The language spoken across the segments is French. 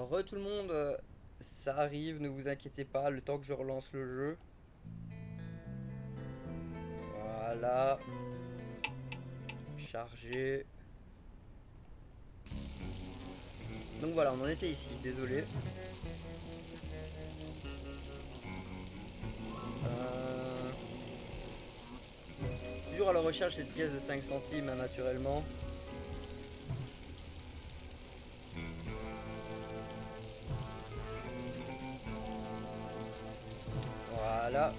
Re tout le monde, ça arrive, ne vous inquiétez pas, le temps que je relance le jeu. Voilà. Chargé. Donc voilà, on en était ici, désolé. Toujours à la recherche de cette pièce de 5 centimes, hein, naturellement. Voilà.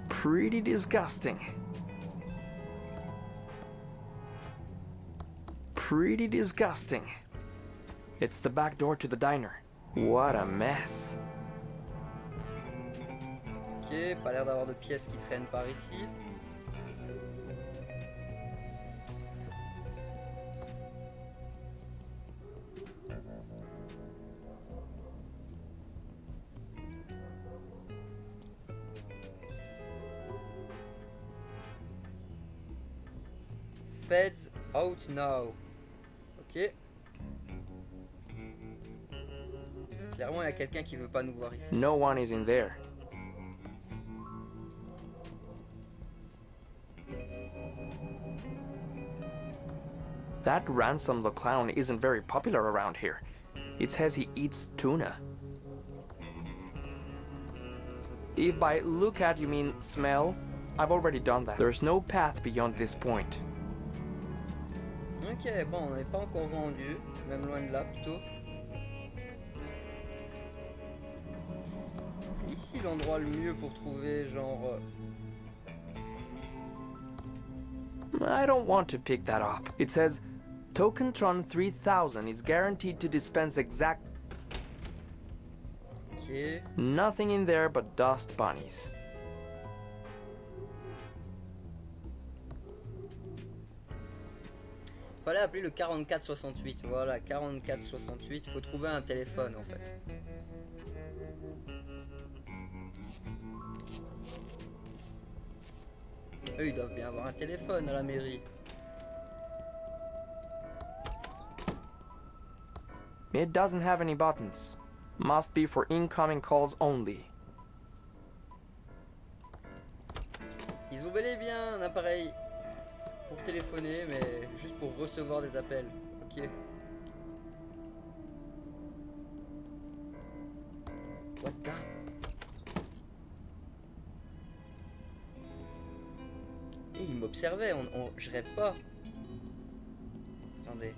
Pretty disgusting. Pretty disgusting. It's the back door to the diner. What a mess. Ok, pas l'air d'avoir de pièces qui traînent par ici. Feds out now. Ok. Clairement, il y a quelqu'un qui veut pas nous voir ici. No one is in there. That Ransom the Clown isn't very popular around here. It says he eats tuna. If by look at you mean smell, I've already done that. There's no path beyond this point. Ok, bon, on n'est pas encore rendu, même loin de là plutôt. C'est ici l'endroit le mieux pour trouver genre... I don't want to pick that up. It says, Tokentron 3000 is guaranteed to dispense exact... Ok. Nothing in there but dust bunnies. Fallait appeler le 4468, voilà, 4468, faut trouver un téléphone en fait. Eux, ils doivent bien avoir un téléphone à la mairie. It doesn't have any buttons. Must be for incoming calls only. Ils ont bel et bien un appareil pour téléphoner, mais juste pour recevoir des appels. Ok. What the... Et il m'observait, je rêve pas. Attendez.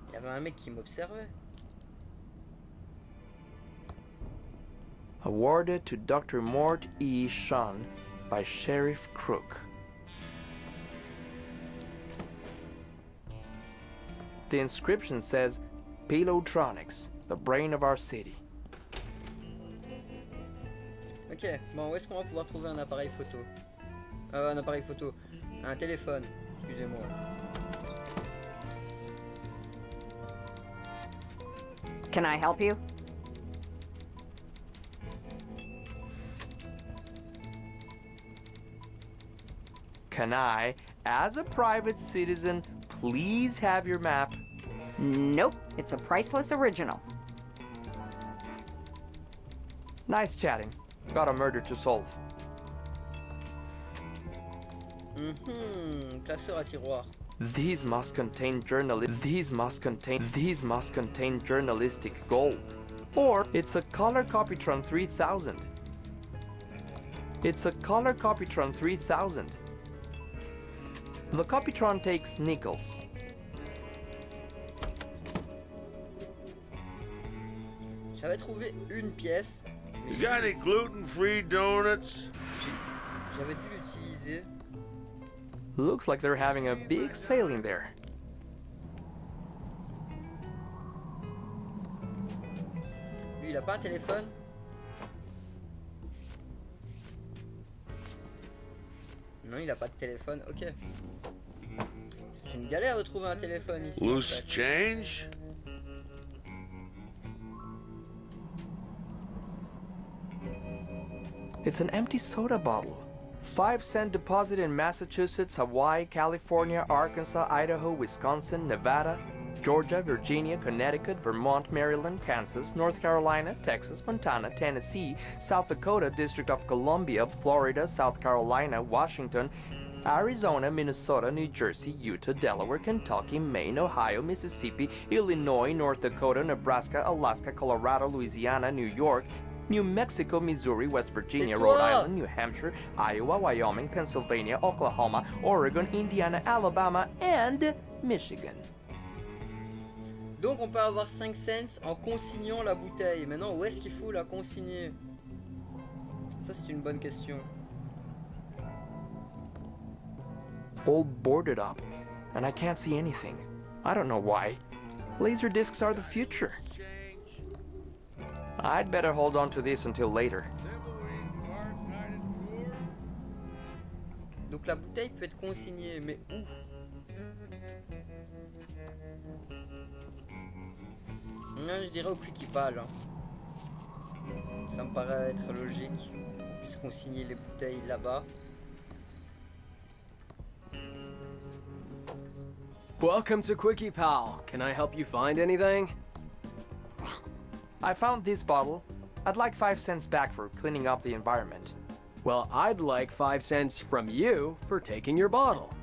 Il y avait un mec qui m'observait. Awarded to Dr. Mort E. Shun by Sheriff Crook. The inscription says, Pilotronics, the brain of our city. Ok, bon, où est-ce qu'on va pouvoir trouver un appareil photo? Un appareil photo. Un téléphone, excusez-moi. Can I help you? Can I, as a private citizen, please have your map? Nope, it's a priceless original. Nice chatting. Got a murder to solve. Classeur à tiroir. These must contain journalistic gold. Or it's a color Copytron 3000. It's a color Copytron 3000. The Copytron takes nickels. J'avais trouvé une pièce. You got any gluten-free donuts? J'avais dû l'utiliser. Looks like they're having a big sale in there. Lui, il a pas un téléphone? Non, il a pas de téléphone, ok. C'est une galère de trouver un téléphone ici. Loose change? It's an empty soda bottle. 5-cent deposit in Massachusetts, Hawaii, California, Arkansas, Idaho, Wisconsin, Nevada, Georgia, Virginia, Connecticut, Vermont, Maryland, Kansas, North Carolina, Texas, Montana, Tennessee, South Dakota, District of Columbia, Florida, South Carolina, Washington, Arizona, Minnesota, New Jersey, Utah, Delaware, Kentucky, Maine, Ohio, Mississippi, Illinois, North Dakota, Nebraska, Alaska, Colorado, Louisiana, New York, New Mexico, Missouri, West Virginia, Rhode Island, New Hampshire, Iowa, Wyoming, Pennsylvania, Oklahoma, Oregon, Indiana, Alabama, and Michigan. Donc on peut avoir 5 cents en consignant la bouteille. Maintenant, où est-ce qu'il faut la consigner? Ça, c'est une bonne question. All boarded up, and I can't see anything. I don't know why. Laser discs are the future. I'd better hold on to this until later. Thimbleweed Park guided tour. Donc la bouteille peut être consignée, mais où? Non, je dirais au principal. Ça me paraît être logique qu'on puisse consigner les bouteilles là-bas. Welcome to Quickie Pal. Can I help you find anything? I found this bottle. I'd like 5 cents back for cleaning up the environment. Well, I'd like 5 cents from you for taking your bottle.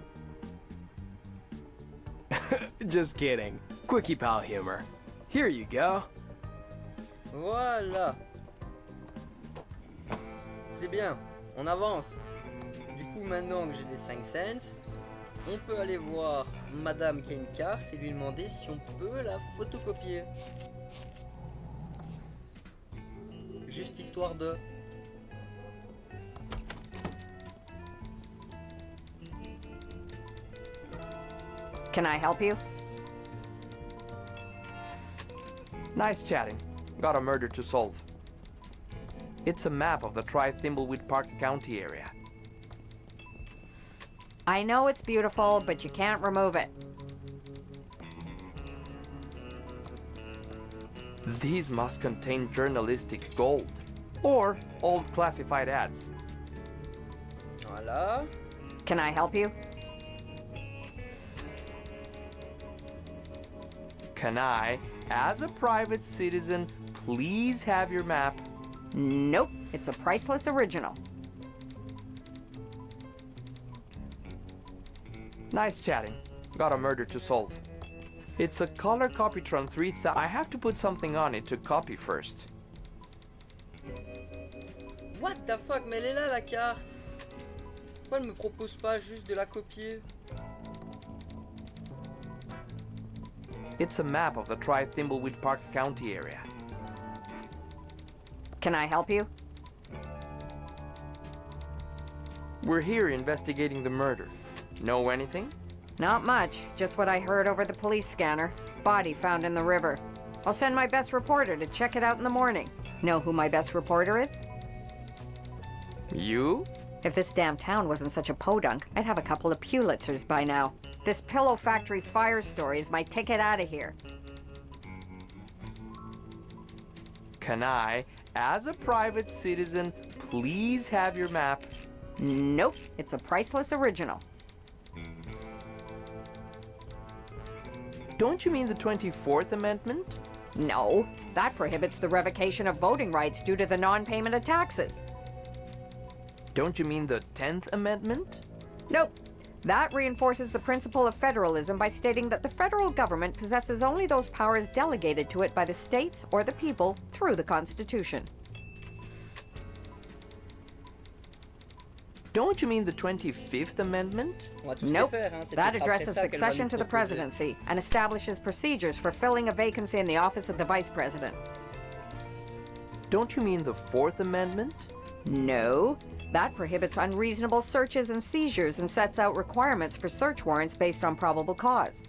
Just kidding. Quickie Pal humor. Here you go. Voilà. C'est bien. On avance. Du coup, maintenant que j'ai les 5 cents, on peut aller voir madame qui a une carte et lui demander si on peut la photocopier. Juste histoire de... Can I help you? Nice chatting. Got a murder to solve. It's a map of the Thimbleweed Park County area. I know it's beautiful, but you can't remove it. These must contain journalistic gold. Or old classified ads. Voilà. Can I help you? Can I, as a private citizen, please have your map? Nope, it's a priceless original. Nice chatting. Got a murder to solve. It's a color Copytron 3000. I have to put something on it to copy first. What the fuck? Mais elle est là la carte. Pourquoi elle me propose pas juste de la copier? It's a map of the Thimbleweed Park County area. Can I help you? We're here investigating the murder. Know anything? Not much, just what I heard over the police scanner. Body found in the river. I'll send my best reporter to check it out in the morning. Know who my best reporter is? You? If this damn town wasn't such a podunk, I'd have a couple of Pulitzers by now. This pillow factory fire story is my ticket out of here. Can I, as a private citizen, please have your map? Nope, it's a priceless original. Don't you mean the 24th Amendment? No, that prohibits the revocation of voting rights due to the non-payment of taxes. Don't you mean the 10th Amendment? Nope. That reinforces the principle of federalism by stating that the federal government possesses only those powers delegated to it by the states or the people through the Constitution. Don't you mean the 25th Amendment? On va tous les Nope. faire, hein. C'est That peut-être après addresses ça qu'elle va succession nous to the proposer. presidency and establishes procedures for filling a vacancy in the office of the vice president. Don't you mean the 4th Amendment? No. That prohibits unreasonable searches and seizures and sets out requirements for search warrants based on probable cause.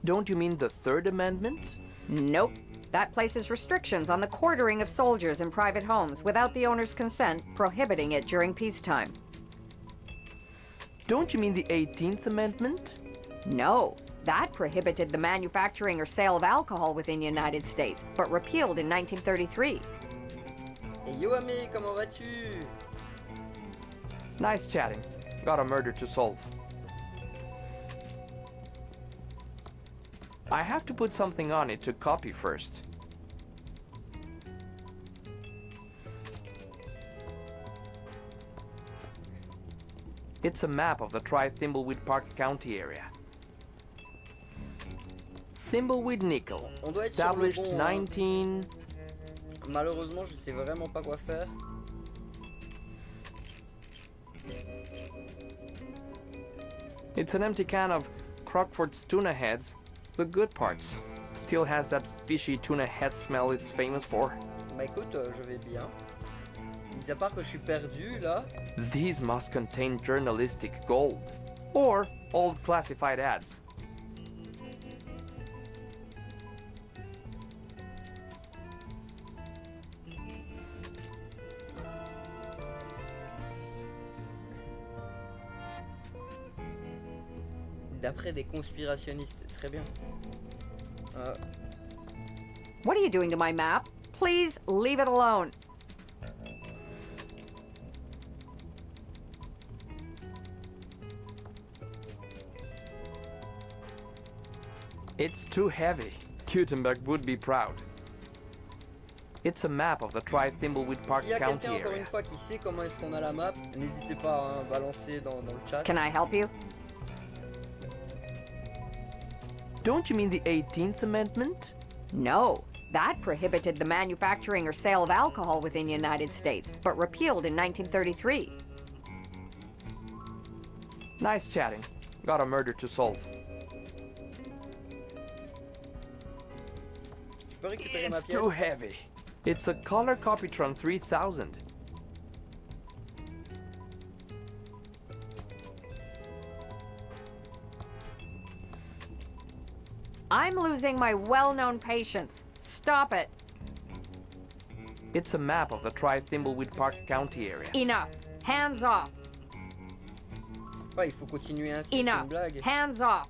Don't you mean the 3rd Amendment? Nope. That places restrictions on the quartering of soldiers in private homes without the owner's consent, prohibiting it during peacetime. Don't you mean the 18th Amendment? No. That prohibited the manufacturing or sale of alcohol within the United States, but repealed in 1933. Et yo Amé, comment vas-tu? Nice chatting. Got a murder to solve. I have to put something on it to copy first. It's a map of the Thimbleweed Park County area. Thimbleweed Nickel, On doit être sur le established bon, hein. 19... Malheureusement, je sais vraiment pas quoi faire. It's an empty can of Crockford's tuna heads, the good parts. Still has that fishy tuna head smell it's famous for. Bah écoute, je vais bien. Mis à part que je suis perdu là. These must contain journalistic gold. Or old classified ads. D'après des conspirationnistes, c'est très bien. What are you doing to my map? Please leave it alone. It's too heavy. Gutenberg would be proud. It's a map of the Thimbleweed Park S'il y a County quelqu'un encore area. une fois qui sait comment est-ce qu'on a la map, n'hésitez pas à balancer dans le chat. Can I help you? Don't you mean the 18th Amendment? No. That prohibited the manufacturing or sale of alcohol within the United States, but repealed in 1933. Nice chatting. Got a murder to solve. Je peux récupérer ma It's pièce? too heavy. It's a Color Copytron 3000. I'm losing my well-known patience. Stop it. It's a map of the Thimbleweed Park County area. Enough. Hands off. Ouais, il faut continuer ainsi, c'est une Enough. blague. Hands off.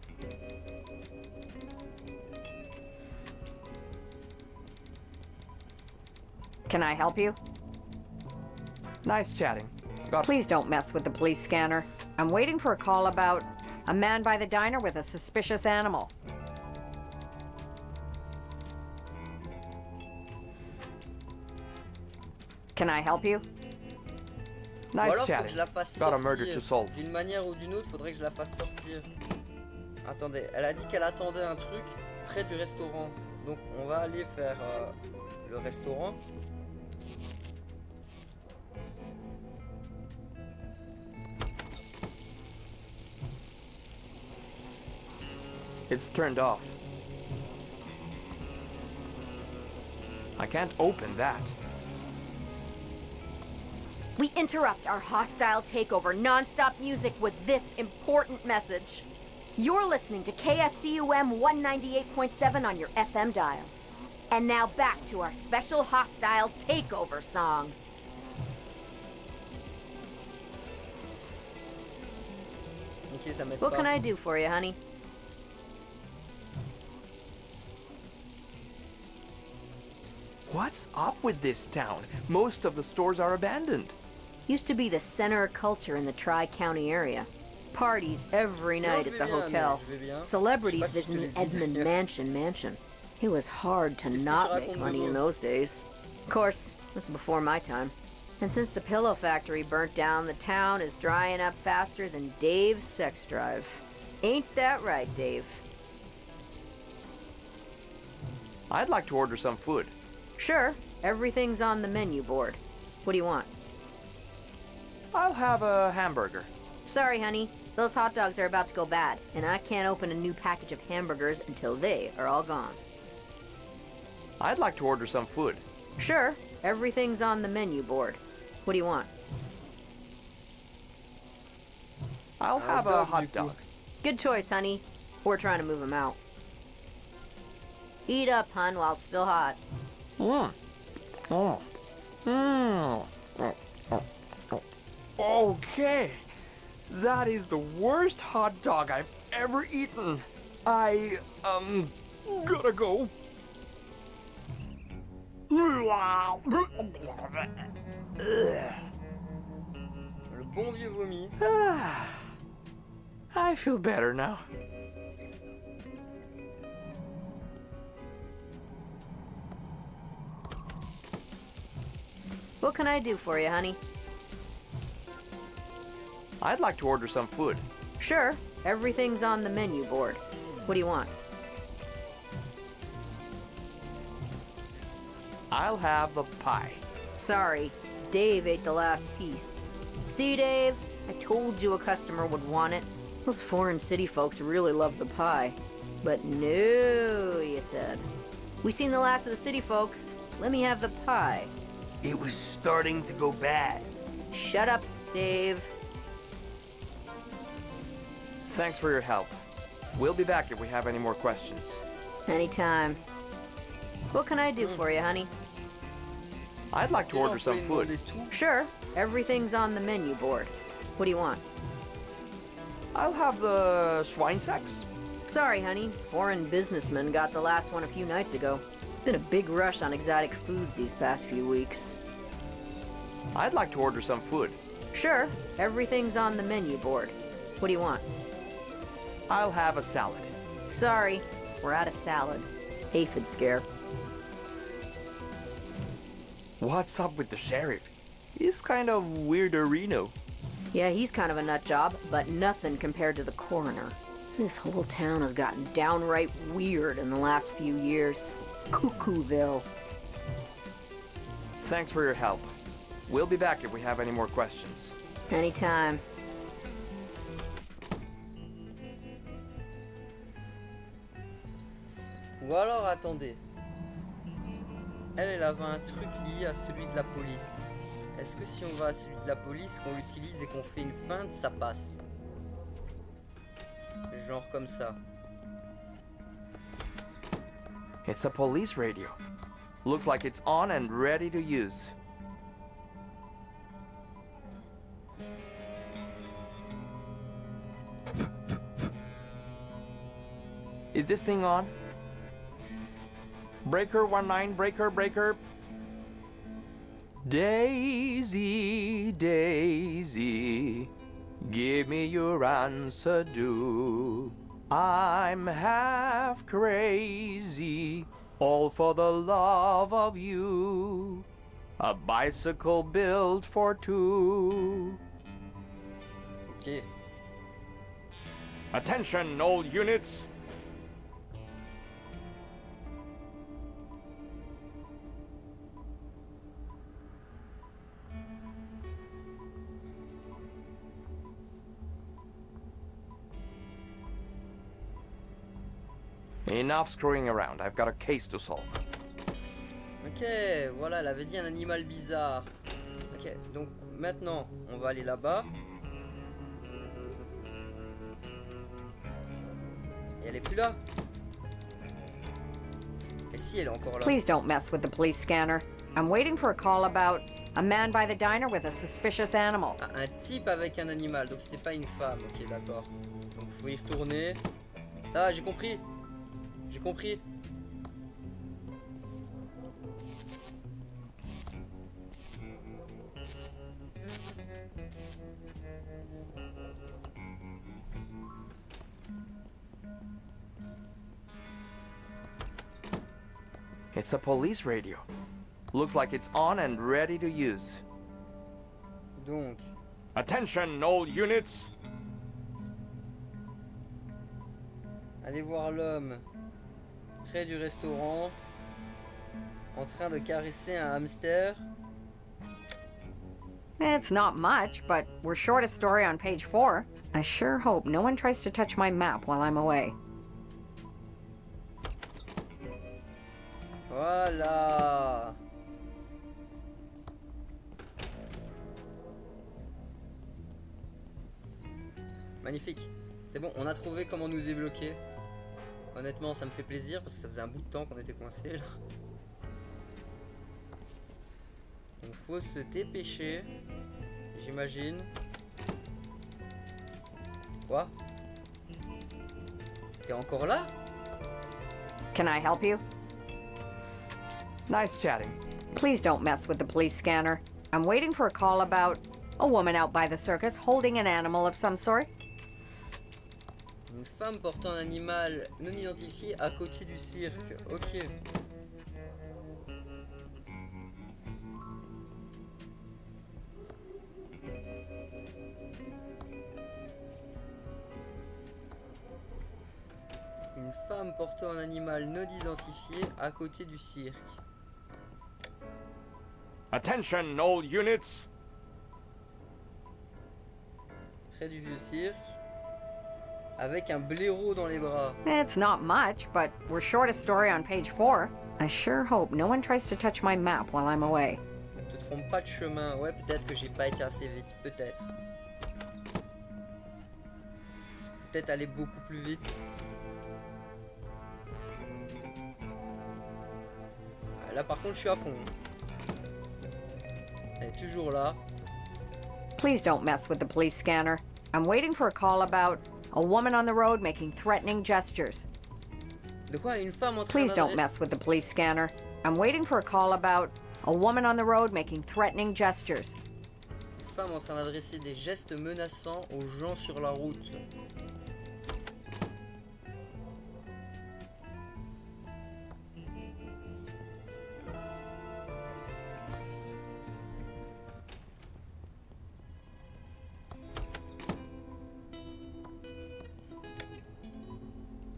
Can I help you? Nice chatting. Got Please don't mess with the police scanner. I'm waiting for a call about a man by the diner with a suspicious animal. Can I help you? Ou nice alors faut que chatting. je la fasse Got a murder to sortir. solve. D'une manière ou d'une autre, faudrait que je la fasse sortir. Attendez, elle a dit qu'elle attendait un truc près du restaurant. Donc on va aller faire le restaurant. It's turned off. I can't open that. We interrupt our hostile takeover non-stop music with this important message. You're listening to KSCUM 198.7 on your FM dial. And now back to our special hostile takeover song. Ok, ça m'aide What pas. can I do for you, honey? What's up with this town? Most of the stores are abandoned. Used to be the center of culture in the Tri-County area. Parties every Sinon, night je at vais the bien, hotel. mais je vais bien. Celebrities Je sais pas si je te visiting l'ai dit Edmund d'ailleurs. Mansion. It was hard to Qu'est-ce que tu not racontes make de money beau? in those days. Of course, this was before my time. And since the pillow factory burnt down, the town is drying up faster than Dave's sex drive. Ain't that right, Dave? I'd like to order some food. Sure, everything's on the menu board. What do you want? I'll have a hamburger. Sorry, honey. Those hot dogs are about to go bad, and I can't open a new package of hamburgers until they are all gone. I'd like to order some food. Sure, everything's on the menu board. What do you want? I'll have a dog, hot du coup. dog. Good choice, honey. We're trying to move them out. Eat up, hun, while it's still hot. Mm. Mm. Mm. Okay. That is the worst hot dog I've ever eaten. I, gotta go. Le bon vieux vomi. I feel better now. What can I do for you, honey? I'd like to order some food. Sure, everything's on the menu board. What do you want? I'll have the pie. Sorry, Dave ate the last piece. See, Dave? I told you a customer would want it. Those foreign city folks really love the pie. But no, you said. We seen the last of the city folks. Let me have the pie. It was starting to go bad. Shut up, Dave. Thanks for your help. We'll be back if we have any more questions. Anytime. What can I do for you, honey? I'd like to order some food. Sure, everything's on the menu board. What do you want? I'll have the Schweinsechs. Sorry, honey. Foreign businessmen got the last one a few nights ago. Been a big rush on exotic foods these past few weeks. I'd like to order some food. Sure, everything's on the menu board. What do you want? I'll have a salad. Sorry, we're out of salad. Aphid scare. What's up with the sheriff? He's kind of weirderino. Yeah, he's kind of a nut job, but nothing compared to the coroner. This whole town has gotten downright weird in the last few years. Cuckooville. Thanks for your help. We'll be back if we have any more questions. Anytime. Ou alors, attendez. Elle avait un truc lié à celui de la police. Est-ce que si on va à celui de la police, qu'on l'utilise et qu'on fait une feinte, ça passe? Genre comme ça. It's a police radio. Looks like it's on and ready to use. Is this thing on? Breaker 19, breaker. Daisy, Daisy, give me your answer, do. I'm half crazy, all for the love of you. A bicycle built for two. Ok. Attention, all units. Enough screwing around, I've got a case to solve. Ok, voilà, elle avait dit un animal bizarre. Ok, donc maintenant, on va aller là-bas. Et elle est plus là. Et si, elle est encore là. Please don't mess with the police scanner. I'm waiting for a call about a man by the diner with a suspicious animal. Ah, un type avec un animal, donc c'était pas une femme. Ok, d'accord. Donc faut y retourner. Ça va, j'ai compris. J'ai compris. It's a police radio. Looks like it's on and ready to use. Donc, Attention, all units. allez voir l'homme près du restaurant en train de caresser un hamster. It's not much, but we're short a story on page 4. I sure hope no one tries to touch my map while I'm away. Voilà. Magnifique. C'est bon, on a trouvé comment nous débloquer. Honnêtement, ça me fait plaisir parce que ça faisait un bout de temps qu'on était coincés là. Donc faut se dépêcher, j'imagine. Quoi? T'es encore là? Can I help you? Nice chatting. Please don't mess with the police scanner. I'm waiting for a call about a woman out by the circus holding an animal of some sort. Une femme portant un animal non identifié à côté du cirque. Ok. Une femme portant un animal non identifié à côté du cirque. Attention, all units. Près du vieux cirque. Avec un blaireau dans les bras. It's not much, but we're short a story on page 4. I sure hope no one tries to touch my map while I'm away. Ne te trompe pas de chemin. Ouais, peut-être que j'ai pas été assez vite. Peut-être. Peut-être aller beaucoup plus vite. Là, par contre, je suis à fond. Elle est toujours là. Please don't mess with the police scanner. I'm waiting for a call about a woman on the road making threatening gestures. De quoi? Une femme en train Please don't d'adresser... mess with the police scanner. I'm waiting for a call about a woman on the road making threatening gestures. Une femme en train d'adresser des gestes menaçants aux gens sur la route.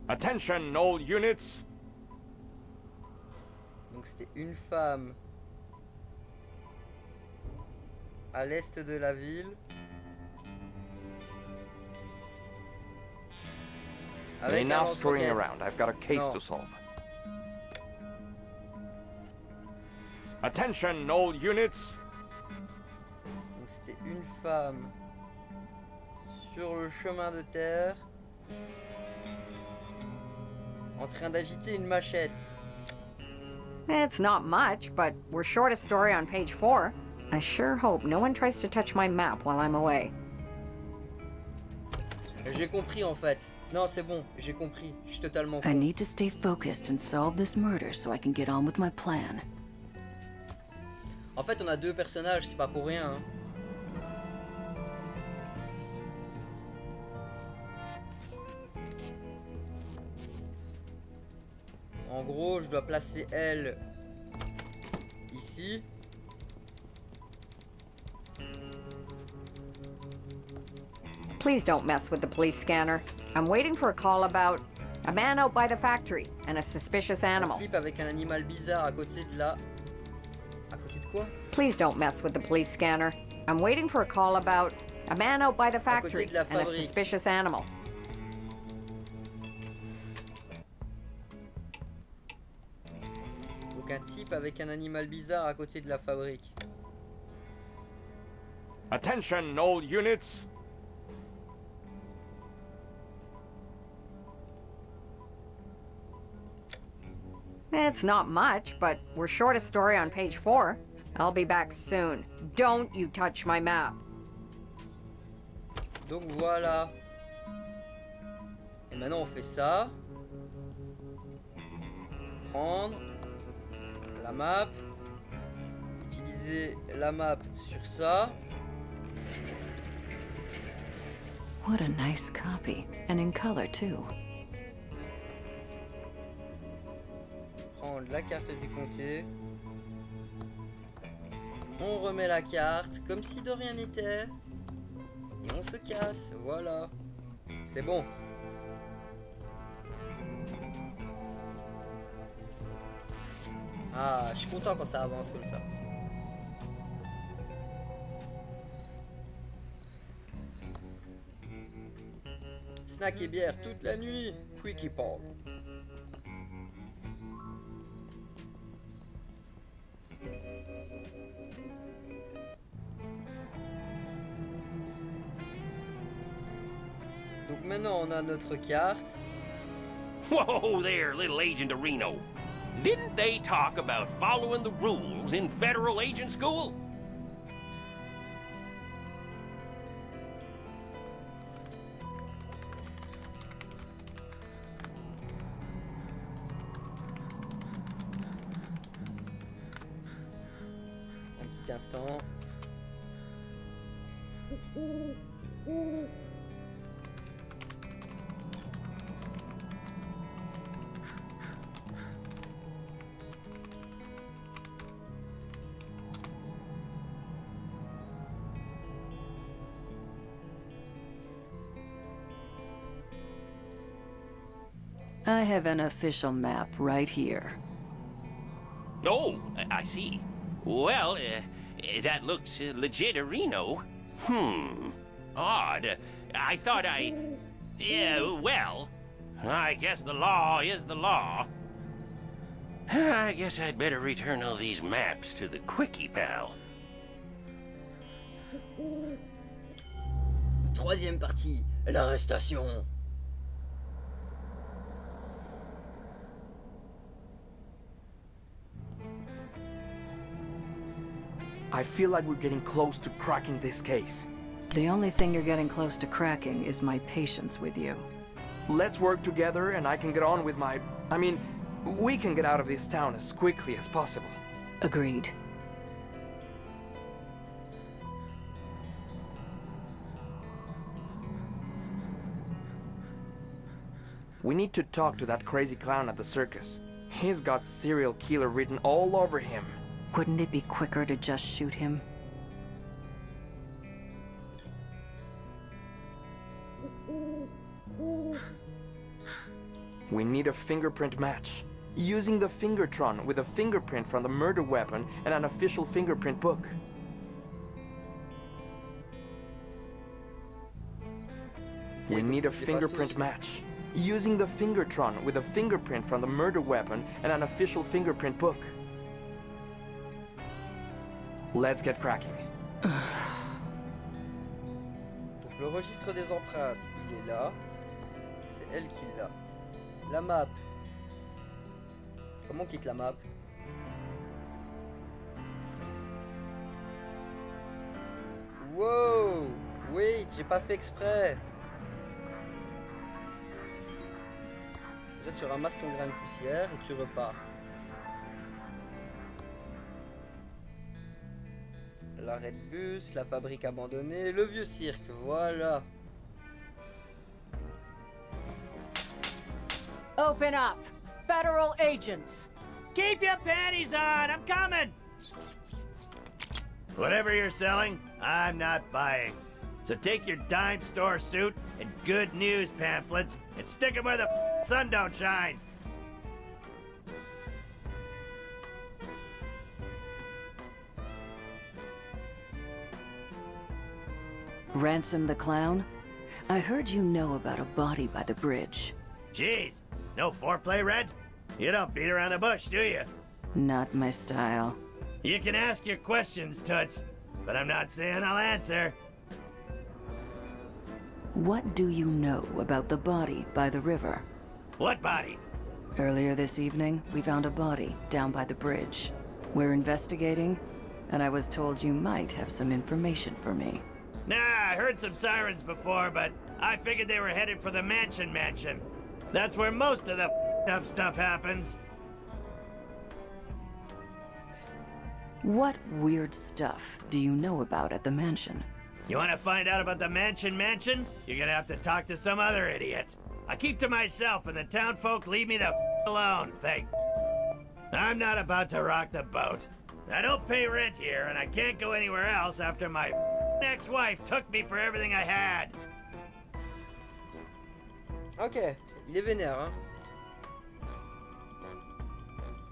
Attention, all units. Donc c'était une femme à l'est de la ville. Avec un Enough screwing lance-roquette. around. I've got a case No. to solve. Attention, all units. Donc c'était une femme sur le chemin de terre en train d'agiter une machette. It's not much, but we're short a story on page 4. I sure hope no one tries to touch my map while I'm away. J'ai compris en fait. Non, c'est bon, j'ai compris. Je suis totalement I con. need to stay focused and solve this murder so I can get on with my plan. En fait, on a deux personnages, c'est pas pour rien. Hein. En gros, je dois placer elle ici. Please don't mess with the police scanner. I'm waiting for a call about a man out by the factory and a suspicious Un animal. type avec un animal bizarre à côté de la... À côté de quoi? Please don't mess with the police scanner. I'm waiting for a call about a man out by the factory de la and a fabrique. suspicious animal. Donc un type avec un animal bizarre à côté de la fabrique. Attention, all units. It's not much, but we're short a story on page 4. I'll be back soon. Don't you touch my map. Donc voilà. Et maintenant on fait ça. Prendre la map. Utiliser la map sur ça. What a nice copy, and in color too. Prendre la carte du comté. On remet la carte comme si de rien n'était. Et on se casse, voilà. C'est bon. Ah, je suis content quand ça avance comme ça. Snack et bière toute la nuit. Quickie Park. Donc maintenant on a notre carte. Whoa there, little Agent Reno. Didn't they talk about following the rules in federal agent school? Un petit petit instant. I have an official map right here. Oh, I see. Well, that looks legit, Reno. Odd. I thought yeah, well, I guess the law is the law. I guess I'd better return all these maps to the Quickie Pal. Troisième partie, l'arrestation. I feel like we're getting close to cracking this case. The only thing you're getting close to cracking is my patience with you. Let's work together and I can get on with my... I mean, we can get out of this town as quickly as possible. Agreed. We need to talk to that crazy clown at the circus. He's got serial killer written all over him. Wouldn't it be quicker to just shoot him? We need a fingerprint match. Using the fingertron with a fingerprint from the murder weapon and an official fingerprint book. We need a fingerprint match. Using the fingertron with a fingerprint from the murder weapon and an official fingerprint book. Let's get cracking. Donc le registre des empreintes, il est là. C'est elle qui l'a. La map. Comment on quitte la map? Wow! Wait, j'ai pas fait exprès. Déjà tu ramasses ton grain de poussière et tu repars. L'arrêt de bus, la fabrique abandonnée, le vieux cirque, voilà. Open up! Federal agents! Keep your panties on! I'm coming! Whatever you're selling, I'm not buying. So take your dime store suit and good news pamphlets and stick them where the sun don't shine. Ransom the clown? I heard you know about a body by the bridge. Jeez, no foreplay, Red? You don't beat around the bush, do you? Not my style. You can ask your questions, Toots, but I'm not saying I'll answer. What do you know about the body by the river? What body? Earlier this evening, we found a body down by the bridge. We're investigating, and I was told you might have some information for me. Nah, I heard some sirens before, but I figured they were headed for the mansion. That's where most of the up stuff happens. What weird stuff do you know about at the mansion? You want to find out about the mansion? You're gonna have to talk to some other idiot. I keep to myself, and the town folk leave me the alone, I'm not about to rock the boat. I don't pay rent here, and I can't go anywhere else after my ex-wife took me for everything I had. Ok, il est vénère, hein.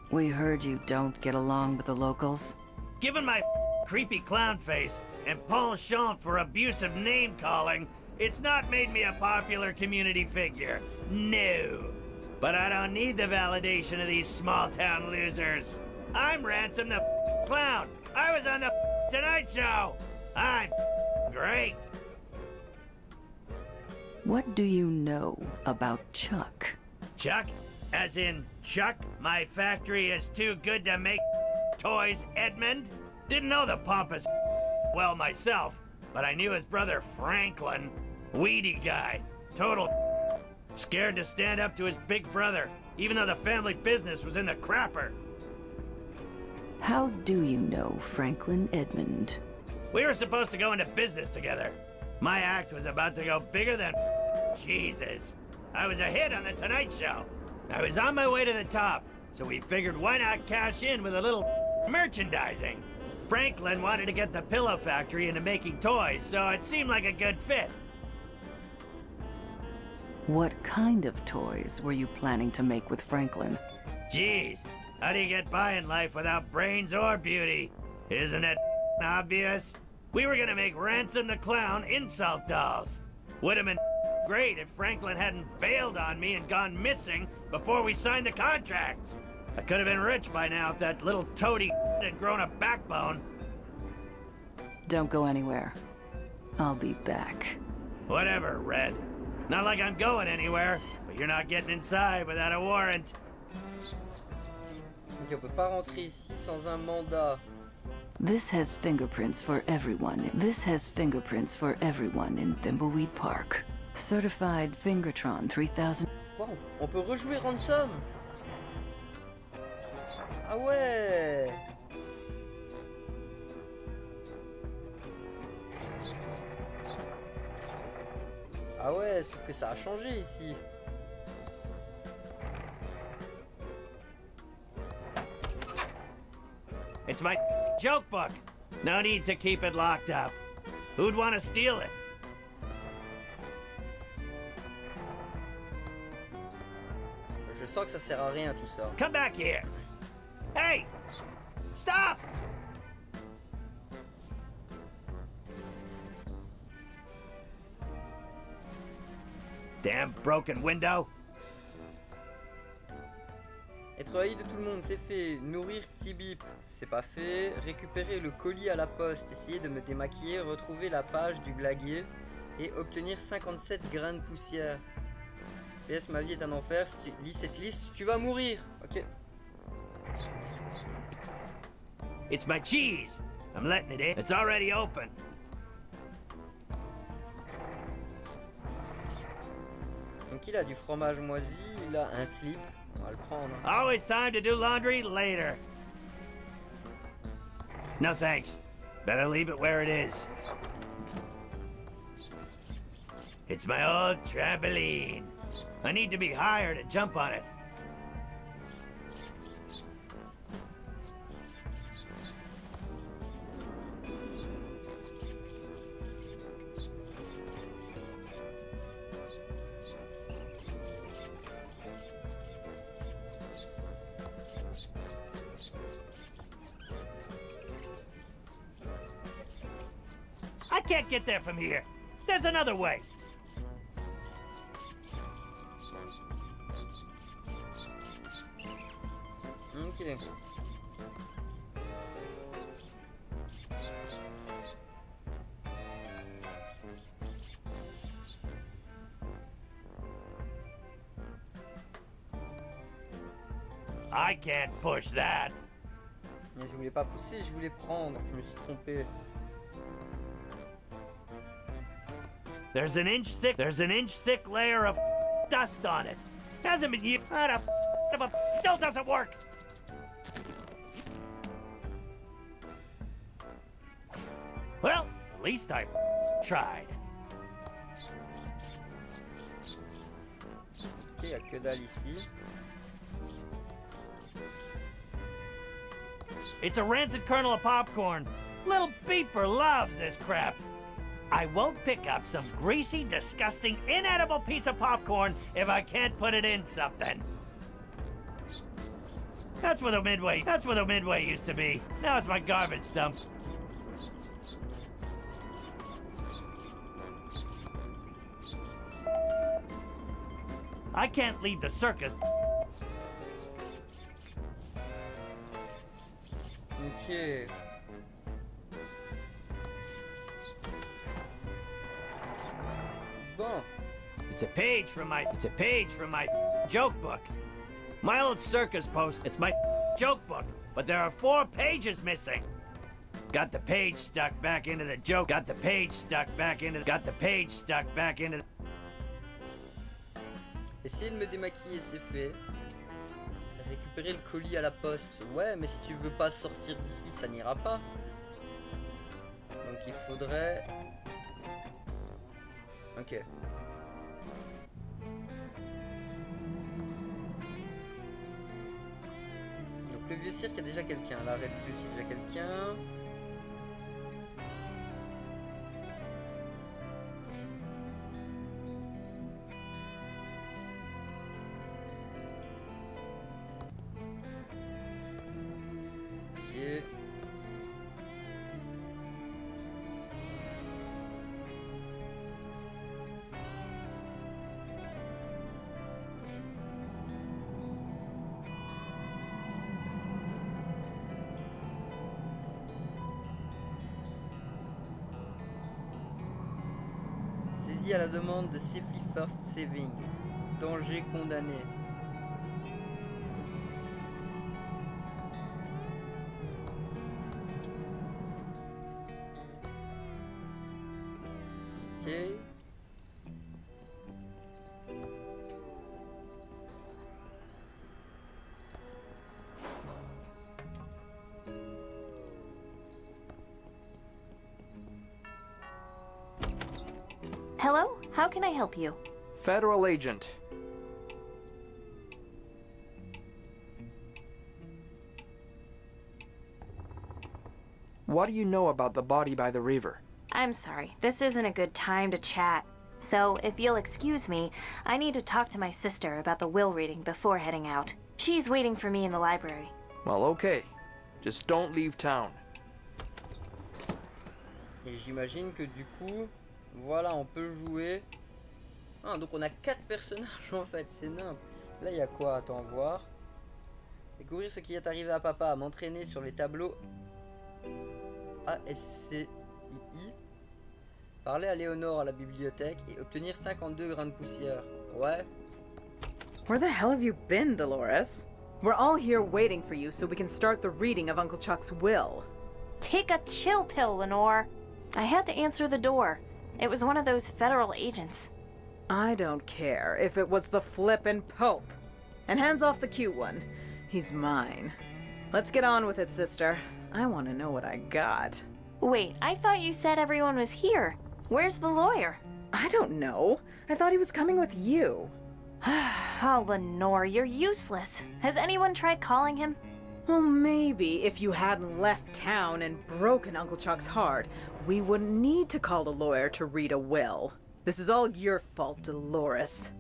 We heard you don't get along with the locals. Given my creepy clown face and penchant for abusive name-calling, it's not made me a popular community figure. No. But I don't need the validation of these small-town losers. I'm Ransom the Clown. I was on the Tonight Show. I'm great. What do you know about Chuck? Chuck? As in, Chuck, my factory is too good to make toys, Edmund? Didn't know the pompous well myself, but I knew his brother Franklin. Weedy guy. Total scared to stand up to his big brother, even though the family business was in the crapper. How do you know Franklin Edmund? We were supposed to go into business together. My act was about to go bigger than Jesus. I was a hit on the Tonight Show. I was on my way to the top, so we figured why not cash in with a little merchandising. Franklin wanted to get the pillow factory into making toys, so it seemed like a good fit. What kind of toys were you planning to make with Franklin? Jeez, how do you get by in life without brains or beauty? Isn't it obvious? We were gonna make Ransom the Clown insult dolls. Would have been great if Franklin hadn't bailed on me and gone missing before we signed the contracts. I could have been rich by now if that little toady had grown a backbone. Don't go anywhere. I'll be back. Whatever, Red. Not like I'm going anywhere, but you're not getting inside without a warrant. Ok, on peut pas rentrer ici sans un mandat. This has fingerprints for everyone. This has fingerprints for everyone in Thimbleweed Park. Certified Fingertron 3000. Wow, on peut rejouer Ransom. Ah ouais. Ah ouais, sauf que ça a changé ici. It's my joke book. No need to keep it locked up. Who'd want to steal it? Je sens que ça sert à rien tout ça. Come back here. Hey! Stop! Damn broken window. Être haï de tout le monde, c'est fait. Nourrir petit bip, c'est pas fait. Récupérer le colis à la poste, essayer de me démaquiller, retrouver la page du blaguier et obtenir 57 grains de poussière. PS, ma vie est un enfer, si tu lis cette liste, tu vas mourir. Ok. It's my cheese. I'm letting it in. It's already open. Donc il a du fromage moisi, il a un slip. On va le prendre. Always time to do laundry later. No thanks. Better leave it where it is. It's my old trampoline. I need to be higher to jump on it. I can't get there from here. There's another way. Ok. I can't push that. Mais je voulais pas pousser, je voulais prendre. Je me suis trompé. There's an inch thick layer of dust on it. Hasn't been used. Still doesn't work. Well, at least I tried. Ok, il y a que dalle ici. It's a rancid kernel of popcorn. Little Beeper loves this crap. I won't pick up some greasy, disgusting, inedible piece of popcorn if I can't put it in something. That's where the Midway used to be. Now it's my garbage dump. I can't leave the circus. Ok. Bon. It's a page from my joke book. My old circus post, it's my joke book, but there are 4 pages missing. Got the page stuck back into the joke. Got the page stuck back into Essayer de me démaquiller, c'est fait. Récupérer le colis à la poste. Ouais, mais si tu veux pas sortir d'ici, ça n'ira pas. Donc il faudrait... Ok. Donc le vieux cirque, il y a déjà quelqu'un. L'arrêt de bus, il y a déjà quelqu'un. Ok. Saisie à la demande de Safely First Saving. Danger condamné. Ok. Hello? How can I help you? Federal agent. What do you know about the body by the river? I'm sorry, this isn't a good time to chat. So, if you'll excuse me, I need to talk to my sister about the will reading before heading out. She's waiting for me in the library. Well, okay. Just don't leave town. Et j'imagine que du coup, voilà, on peut jouer. Ah, donc on a 4 personnages en fait, c'est nimp. Là, il y a quoi? Attends, voir. Découvrir ce qui est arrivé à papa, m'entraîner sur les tableaux ASCII. Parler à Léonore à la bibliothèque et obtenir 52 grains de poussière. Ouais. Where the hell have you been, Dolores? We're all here waiting for you so we can start the reading of Uncle Chuck's will. Take a chill pill, Lenore. I had to answer the door. It was one of those federal agents. I don't care if it was the flippin' Pope. And hands off the cute one. He's mine. Let's get on with it, sister. I want to know what I got. Wait, I thought you said everyone was here. Where's the lawyer? I don't know. I thought he was coming with you. Oh, Lenore, you're useless. Has anyone tried calling him? Well, maybe if you hadn't left town and broken Uncle Chuck's heart, we wouldn't need to call a lawyer to read a will. This is all your fault, Dolores.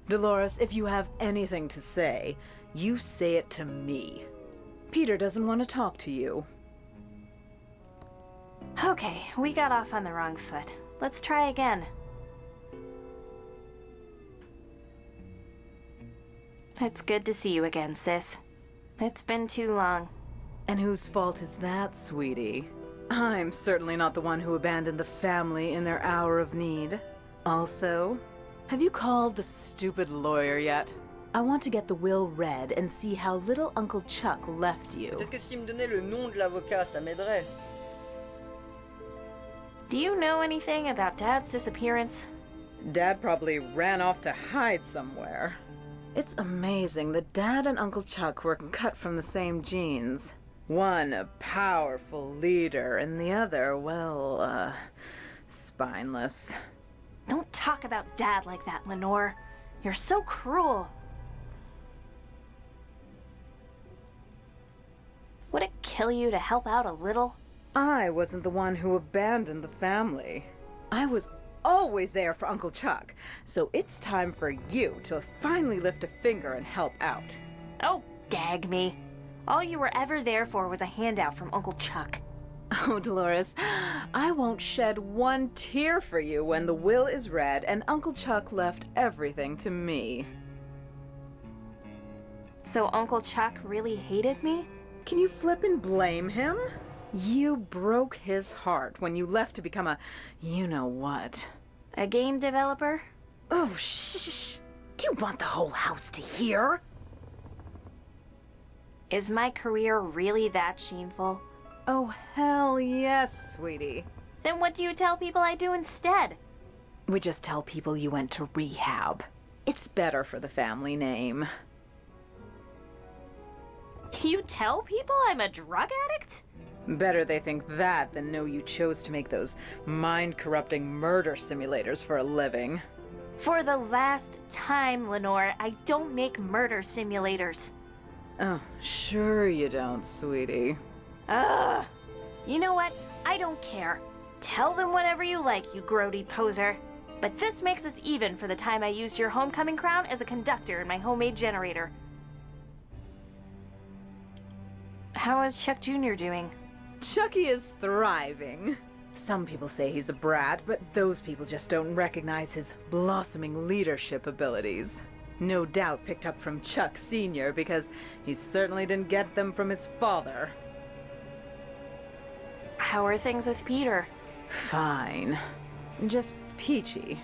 Dolores, if you have anything to say, you say it to me. Peter doesn't want to talk to you. Okay, we got off on the wrong foot. Let's try again. It's good to see you again, sis. It's been too long. And whose fault is that, sweetie? I'm certainly not the one who abandoned the family in their hour of need. Also, have you called the stupid lawyer yet? I want to get the will read and see how little Uncle Chuck left you. Peut-être que s'il me donnait le nom de l'avocat, ça m'aiderait. Do you know anything about Dad's disappearance? Dad probably ran off to hide somewhere. It's amazing that Dad and Uncle Chuck were cut from the same genes. One a powerful leader, and the other, well, spineless. Don't talk about Dad like that, Lenore. You're so cruel. Would it kill you to help out a little? I wasn't the one who abandoned the family. I was always there for Uncle Chuck, so it's time for you to finally lift a finger and help out. Oh, gag me. All you were ever there for was a handout from Uncle Chuck. Oh, Dolores, I won't shed one tear for you when the will is read and Uncle Chuck left everything to me. So Uncle Chuck really hated me? Can you flip and blame him? You broke his heart when you left to become a you-know-what. A game developer? Oh, shh. Do you want the whole house to hear? Is my career really that shameful? Oh, hell yes, sweetie. Then what do you tell people I do instead? We just tell people you went to rehab. It's better for the family name. You tell people I'm a drug addict? Better they think that than know you chose to make those mind-corrupting murder simulators for a living. For the last time, Lenore, I don't make murder simulators. Oh, sure you don't, sweetie. Ugh. You know what? I don't care. Tell them whatever you like, you grody poser. But this makes us even for the time I used your homecoming crown as a conductor in my homemade generator. How is Chuck Jr. doing? Chucky is thriving. Some people say he's a brat, but those people just don't recognize his blossoming leadership abilities. No doubt picked up from Chuck Sr. because he certainly didn't get them from his father. How are things with Peter? Fine. Just peachy.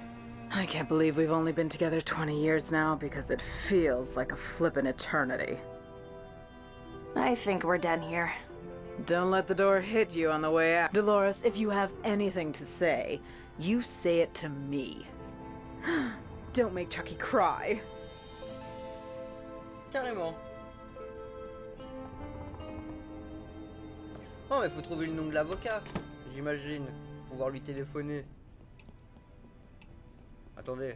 I can't believe we've only been together 20 years now because it feels like a flippin' eternity. I think we're done here. Don't let the door hit you on the way out. Dolores, if you have anything to say, you say it to me. Don't make Chucky cry. Carrément. Oh, mais faut trouver le nom de l'avocat, j'imagine, pour pouvoir lui téléphoner. Attendez.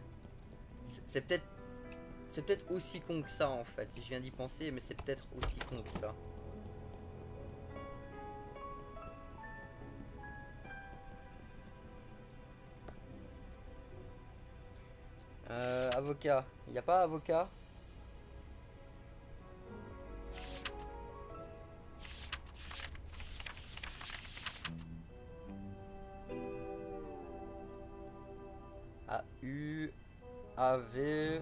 C'est peut-être aussi con que ça en fait. Je viens d'y penser, mais c'est peut-être aussi con que ça. Avocat. Il n'y a pas avocat? A-U... A-V...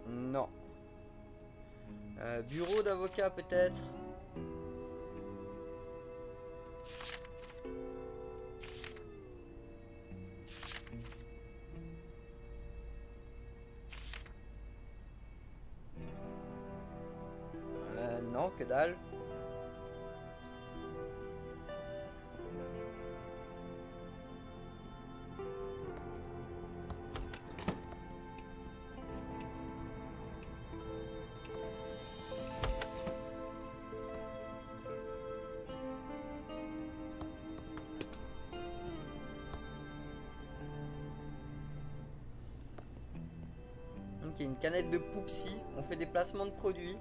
Non. Bureau d'avocat peut-être? Non, que dalle. Ok, une canette de Poupsi. On fait des placements de produits.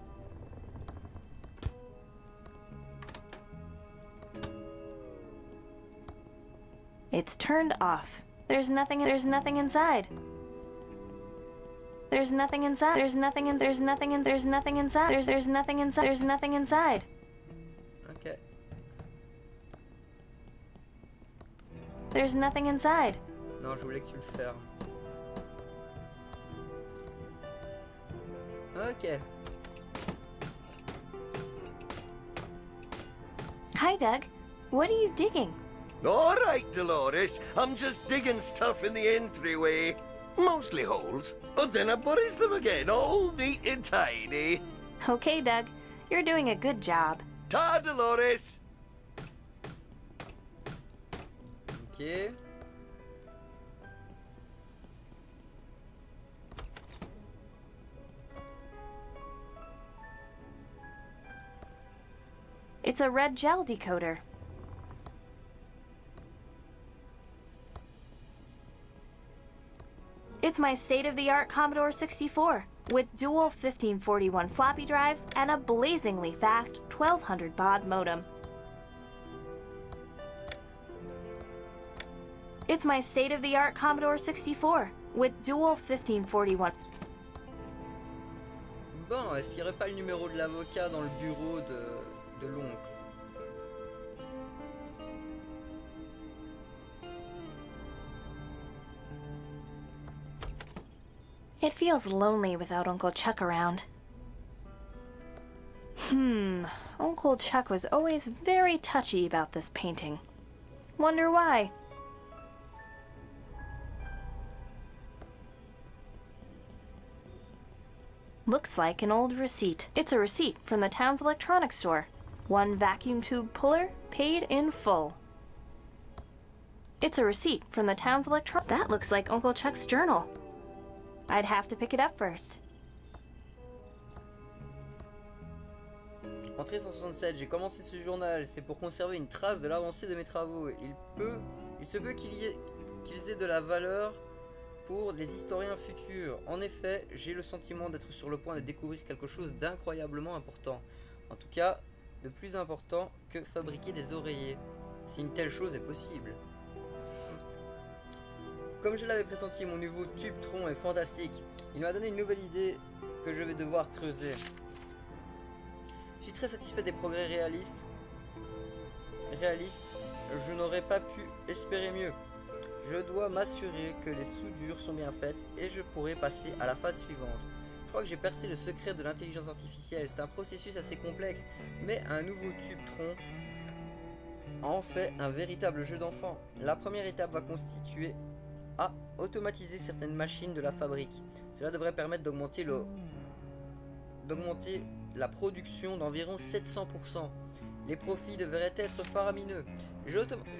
It's turned off. There's nothing inside. There's nothing inside. There's nothing inside. There's nothing inside. Ok. There's nothing inside. Non, je voulais que tu le fermes. Ok. Hi, Doug. What are you digging? All right, Dolores. I'm just digging stuff in the entryway. Mostly holes, but then I buries them again, all neat and tidy. Okay, Doug. You're doing a good job. Ta, Dolores. Ok. It's a red gel decoder. It's my state-of-the-art Commodore 64 with dual 1541 floppy drives and a blazingly fast 1200 baud modem. It's my state-of-the-art Commodore 64 with dual 1541. Bon, est-ce qu'il n'y aurait pas le numéro de l'avocat dans le bureau de l'oncle? It feels lonely without Uncle Chuck around. Uncle Chuck was always very touchy about this painting. Wonder why? Looks like an old receipt. It's a receipt from the town's electronics store. One vacuum tube puller, paid in full. It's a receipt from the town's electron. That looks like Uncle Chuck's journal. I'd have to pick it up first. Entrée 167, j'ai commencé ce journal, c'est pour conserver une trace de l'avancée de mes travaux. Il se peut qu'ils aient de la valeur pour les historiens futurs. En effet, j'ai le sentiment d'être sur le point de découvrir quelque chose d'incroyablement important. En tout cas, de plus important que fabriquer des oreillers, si une telle chose est possible. Comme je l'avais pressenti, mon nouveau tube tronc est fantastique. Il m'a donné une nouvelle idée que je vais devoir creuser. Je suis très satisfait des progrès réalistes. Je n'aurais pas pu espérer mieux. Je dois m'assurer que les soudures sont bien faites et je pourrai passer à la phase suivante. Je crois que j'ai percé le secret de l'intelligence artificielle. C'est un processus assez complexe, mais un nouveau tube tronc en fait un véritable jeu d'enfant. La première étape va constituer à automatiser certaines machines de la fabrique. Cela devrait permettre d'augmenter la production d'environ 700%. Les profits devraient être faramineux. J'ai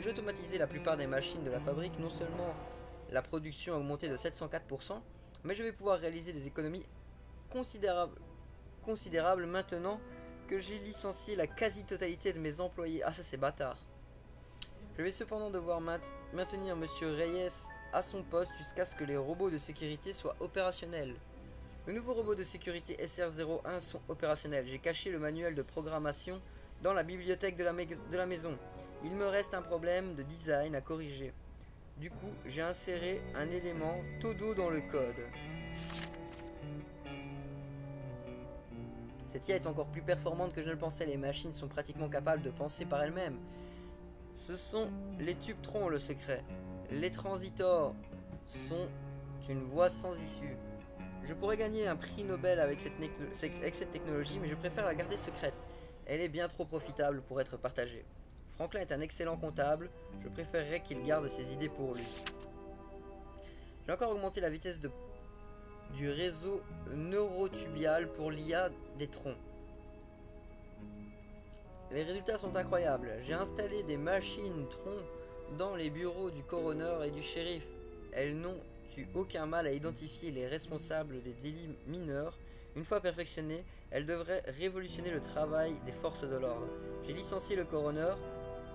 automatisé la plupart des machines de la fabrique. Non seulement la production a augmenté de 704%, mais je vais pouvoir réaliser des économies considérables maintenant que j'ai licencié la quasi-totalité de mes employés. Ah, ça c'est bâtard. Je vais cependant devoir maintenir Monsieur Reyes à son poste jusqu'à ce que les robots de sécurité soient opérationnels. Les nouveaux robots de sécurité SR01 sont opérationnels. J'ai caché le manuel de programmation dans la bibliothèque de la maison. Il me reste un problème de design à corriger. Du coup, j'ai inséré un élément todo dans le code. Cette IA est encore plus performante que je ne le pensais. Les machines sont pratiquement capables de penser par elles-mêmes. Ce sont les tubes troncs le secret. Les transitors sont une voie sans issue. Je pourrais gagner un prix Nobel avec cette technologie, mais je préfère la garder secrète. Elle est bien trop profitable pour être partagée. Franklin est un excellent comptable. Je préférerais qu'il garde ses idées pour lui. J'ai encore augmenté la vitesse du réseau neurotubial pour l'IA des troncs. Les résultats sont incroyables. J'ai installé des machines troncs dans les bureaux du coroner et du shérif. Elles n'ont eu aucun mal à identifier les responsables des délits mineurs. Une fois perfectionnées, elles devraient révolutionner le travail des forces de l'ordre. J'ai licencié le coroner,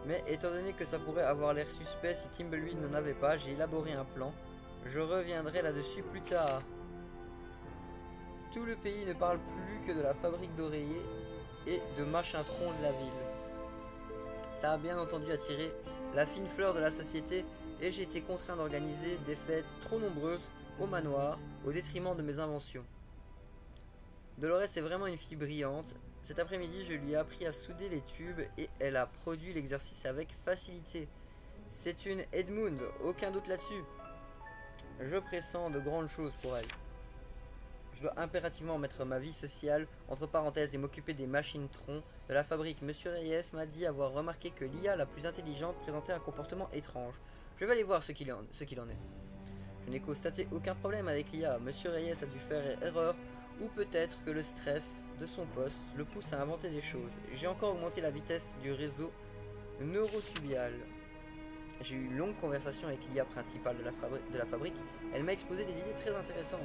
mais étant donné que ça pourrait avoir l'air suspect si Thimbleweed n'en avait pas, j'ai élaboré un plan. Je reviendrai là-dessus plus tard. Tout le pays ne parle plus que de la fabrique d'oreillers et de machin tronc de la ville. Ça a bien entendu attiré la fine fleur de la société et j'ai été contraint d'organiser des fêtes trop nombreuses au manoir au détriment de mes inventions. Dolores est vraiment une fille brillante. Cet après-midi, je lui ai appris à souder les tubes et elle a produit l'exercice avec facilité. C'est une Edmund, aucun doute là-dessus. Je pressens de grandes choses pour elle. Je dois impérativement mettre ma vie sociale entre parenthèses et m'occuper des machines troncs de la fabrique. Monsieur Reyes m'a dit avoir remarqué que l'IA la plus intelligente présentait un comportement étrange. Je vais aller voir ce qu'il en est. Je n'ai constaté aucun problème avec l'IA. Monsieur Reyes a dû faire erreur ou peut-être que le stress de son poste le pousse à inventer des choses. J'ai encore augmenté la vitesse du réseau neurotubial. J'ai eu une longue conversation avec l'IA principale de la fabrique. Elle m'a exposé des idées très intéressantes.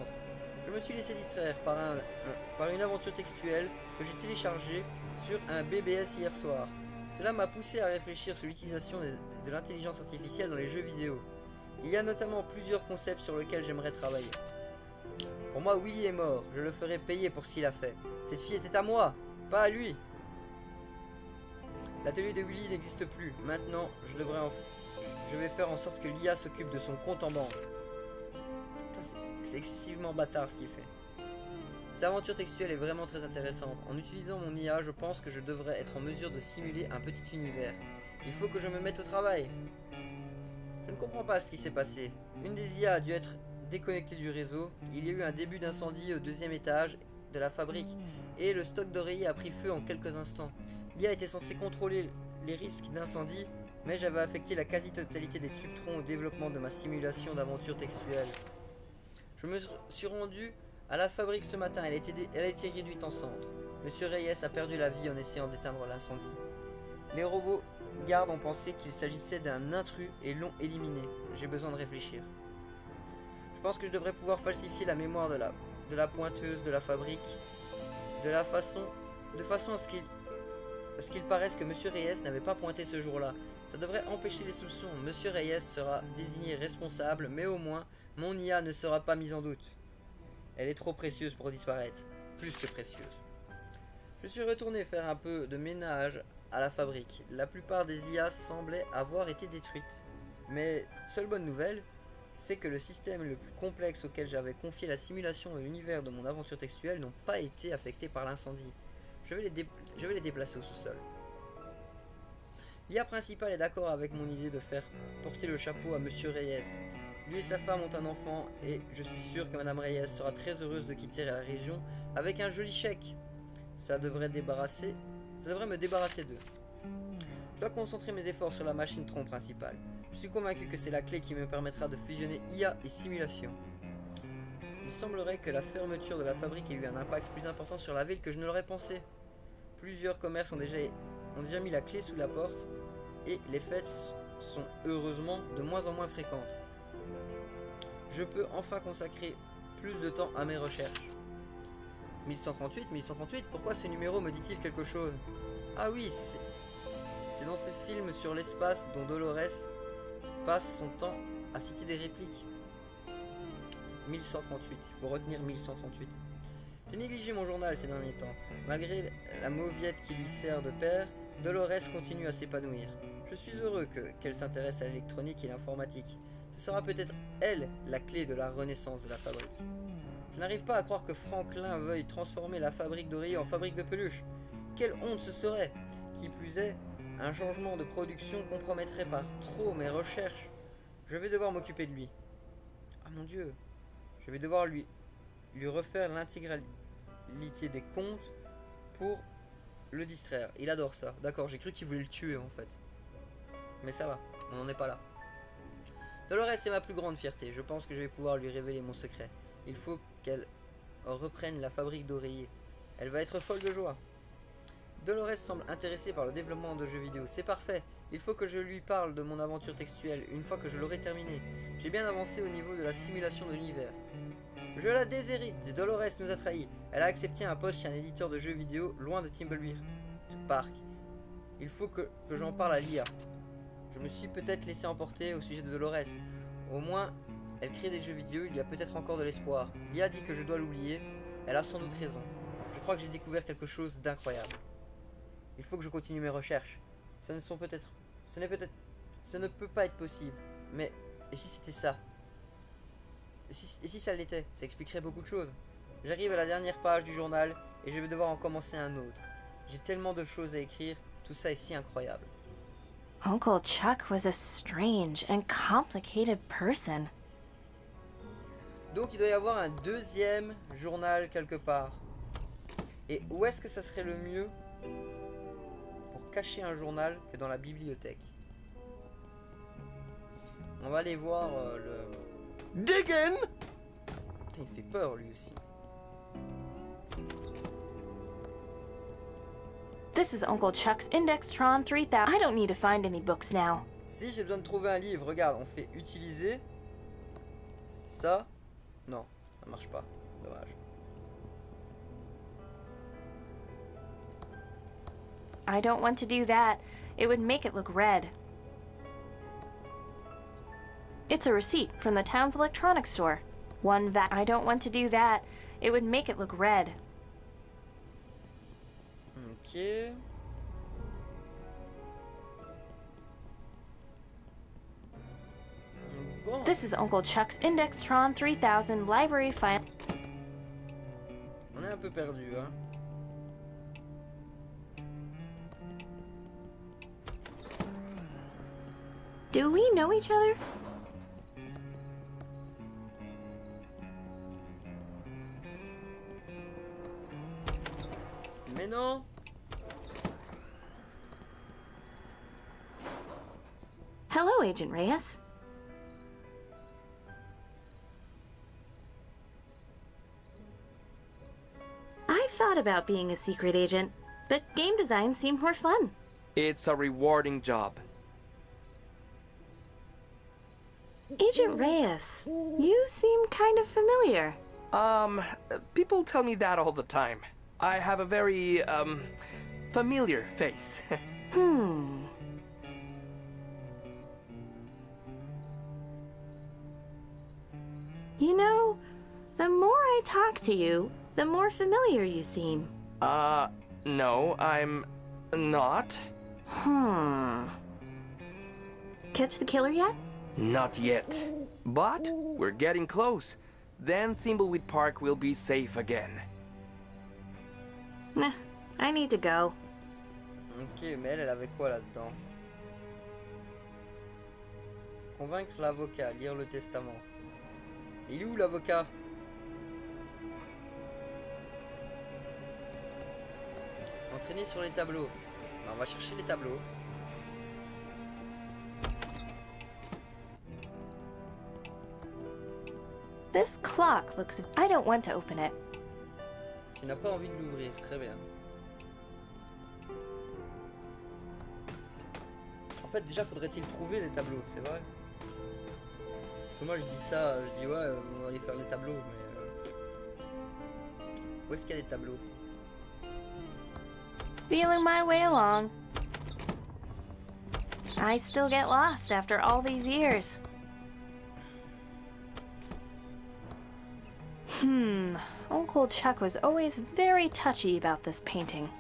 Je me suis laissé distraire par une aventure textuelle que j'ai téléchargée sur un BBS hier soir. Cela m'a poussé à réfléchir sur l'utilisation de l'intelligence artificielle dans les jeux vidéo. Il y a notamment plusieurs concepts sur lesquels j'aimerais travailler. Pour moi, Willy est mort. Je le ferai payer pour ce qu'il a fait. Cette fille était à moi, pas à lui. L'atelier de Willy n'existe plus. Maintenant, je vais faire en sorte que l'IA s'occupe de son compte en banque. C'est excessivement bâtard ce qu'il fait. Cette aventure textuelle est vraiment très intéressante. En utilisant mon IA, je pense que je devrais être en mesure de simuler un petit univers. Il faut que je me mette au travail. Je ne comprends pas ce qui s'est passé. Une des IA a dû être déconnectée du réseau. Il y a eu un début d'incendie au 2e étage de la fabrique et le stock d'oreillers a pris feu en quelques instants. L'IA était censée contrôler les risques d'incendie, mais j'avais affecté la quasi-totalité des tubes troncs au développement de ma simulation d'aventure textuelle. Je me suis rendu à la fabrique ce matin, elle a été réduite en cendres. Monsieur Reyes a perdu la vie en essayant d'éteindre l'incendie. Les robots gardes ont pensé qu'il s'agissait d'un intrus et l'ont éliminé. J'ai besoin de réfléchir. Je pense que je devrais pouvoir falsifier la mémoire de la pointeuse de la fabrique de façon à ce qu'il paraisse que Monsieur Reyes n'avait pas pointé ce jour-là. Ça devrait empêcher les soupçons. Monsieur Reyes sera désigné responsable, mais au moins, mon IA ne sera pas mise en doute. Elle est trop précieuse pour disparaître. Plus que précieuse. Je suis retourné faire un peu de ménage à la fabrique. La plupart des IA semblaient avoir été détruites. Mais, seule bonne nouvelle, c'est que le système le plus complexe auquel j'avais confié la simulation de l'univers de mon aventure textuelle n'ont pas été affectés par l'incendie. Je vais les déplacer au sous-sol. L'IA principale est d'accord avec mon idée de faire porter le chapeau à Monsieur Reyes. Lui et sa femme ont un enfant et je suis sûr que Madame Reyes sera très heureuse de quitter la région avec un joli chèque. Ça devrait me débarrasser d'eux. Je dois concentrer mes efforts sur la machine tronc principale. Je suis convaincu que c'est la clé qui me permettra de fusionner IA et simulation. Il semblerait que la fermeture de la fabrique ait eu un impact plus important sur la ville que je ne l'aurais pensé. Plusieurs commerces ont déjà mis la clé sous la porte et les fêtes sont heureusement de moins en moins fréquentes. Je peux enfin consacrer plus de temps à mes recherches. 1138, pourquoi ce numéro me dit-il quelque chose? Ah oui, c'est dans ce film sur l'espace dont Dolores passe son temps à citer des répliques. 1138, il faut retenir 1138. J'ai négligé mon journal ces derniers temps. Malgré la mauviette qui lui sert de père, Dolores continue à s'épanouir. Je suis heureux qu'elle s'intéresse à l'électronique et l'informatique. Ce sera peut-être elle la clé de la renaissance de la fabrique. Je n'arrive pas à croire que Franklin veuille transformer la fabrique d'oreillers en fabrique de peluches. Quelle honte ce serait! Qui plus est, un changement de production compromettrait par trop mes recherches. Je vais devoir m'occuper de lui. Ah mon Dieu! Je vais devoir lui refaire l'intégralité des comptes pour le distraire. Il adore ça. D'accord, j'ai cru qu'il voulait le tuer en fait. Mais ça va, on n'en est pas là. Dolores est ma plus grande fierté. Je pense que je vais pouvoir lui révéler mon secret. Il faut qu'elle reprenne la fabrique d'oreillers. Elle va être folle de joie. Dolores semble intéressée par le développement de jeux vidéo. C'est parfait. Il faut que je lui parle de mon aventure textuelle une fois que je l'aurai terminée. J'ai bien avancé au niveau de la simulation de l'univers. Je la déshérite. Dolores nous a trahis. Elle a accepté un poste chez un éditeur de jeux vidéo loin de Thimbleweed Park. Il faut que j'en parle à l'IA. Je me suis peut-être laissé emporter au sujet de Dolores. Au moins, elle crée des jeux vidéo, il y a peut-être encore de l'espoir. L'IA dit que je dois l'oublier. Elle a sans doute raison. Je crois que j'ai découvert quelque chose d'incroyable. Il faut que je continue mes recherches. Ce ne peut pas être possible. Mais, et si c'était ça? Et si ça l'était? Ça expliquerait beaucoup de choses. J'arrive à la dernière page du journal et je vais devoir en commencer un autre. J'ai tellement de choses à écrire, tout ça est si incroyable. Uncle Chuck was a strange and complicated person. Donc il doit y avoir un deuxième journal quelque part. Et où est-ce que ça serait le mieux pour cacher un journal que dans la bibliothèque? On va aller voir le... Diggin'! Putain, il fait peur lui aussi. This is Uncle Chuck's Indextron 3000. I don't need to find any books now. Si j'ai besoin de trouver un livre, regarde, on fait utiliser. Ça. Non, ça marche pas. Dommage. I don't want to do that. It would make it look red. It's a receipt from the town's electronics store. I don't want to do that. It would make it look red. Ok. Bon. This is Uncle Chuck's Indextron 3000 library file. On est un peu perdu, hein. Do we know each other? Mais non. Hello, Agent Reyes. I thought about being a secret agent, but game design seemed more fun. It's a rewarding job. Agent Reyes, you seem kind of familiar. People tell me that all the time. I have a very, familiar face. You know, the more I talk to you, the more familiar you seem. No, I'm not. Catch the killer yet? Not yet. But we're getting close. Then Thimbleweed Park will be safe again. Nah, I need to go. Ok, mais elle avait quoi là-dedans? Convaincre l'avocat, lire le testament. Il est où l'avocat? Entraîner sur les tableaux. Alors, on va chercher les tableaux. This clock looks... I don't want to open it. Tu n'as pas envie de l'ouvrir, très bien. En fait, déjà, faudrait-il trouver les tableaux, c'est vrai? Parce que moi, je dis ça, je dis ouais, on va aller faire les tableaux, mais... Où est-ce qu'il y a des tableaux? Feeling my way along. I still get lost after all these years. Uncle Chuck was always very touchy about this painting.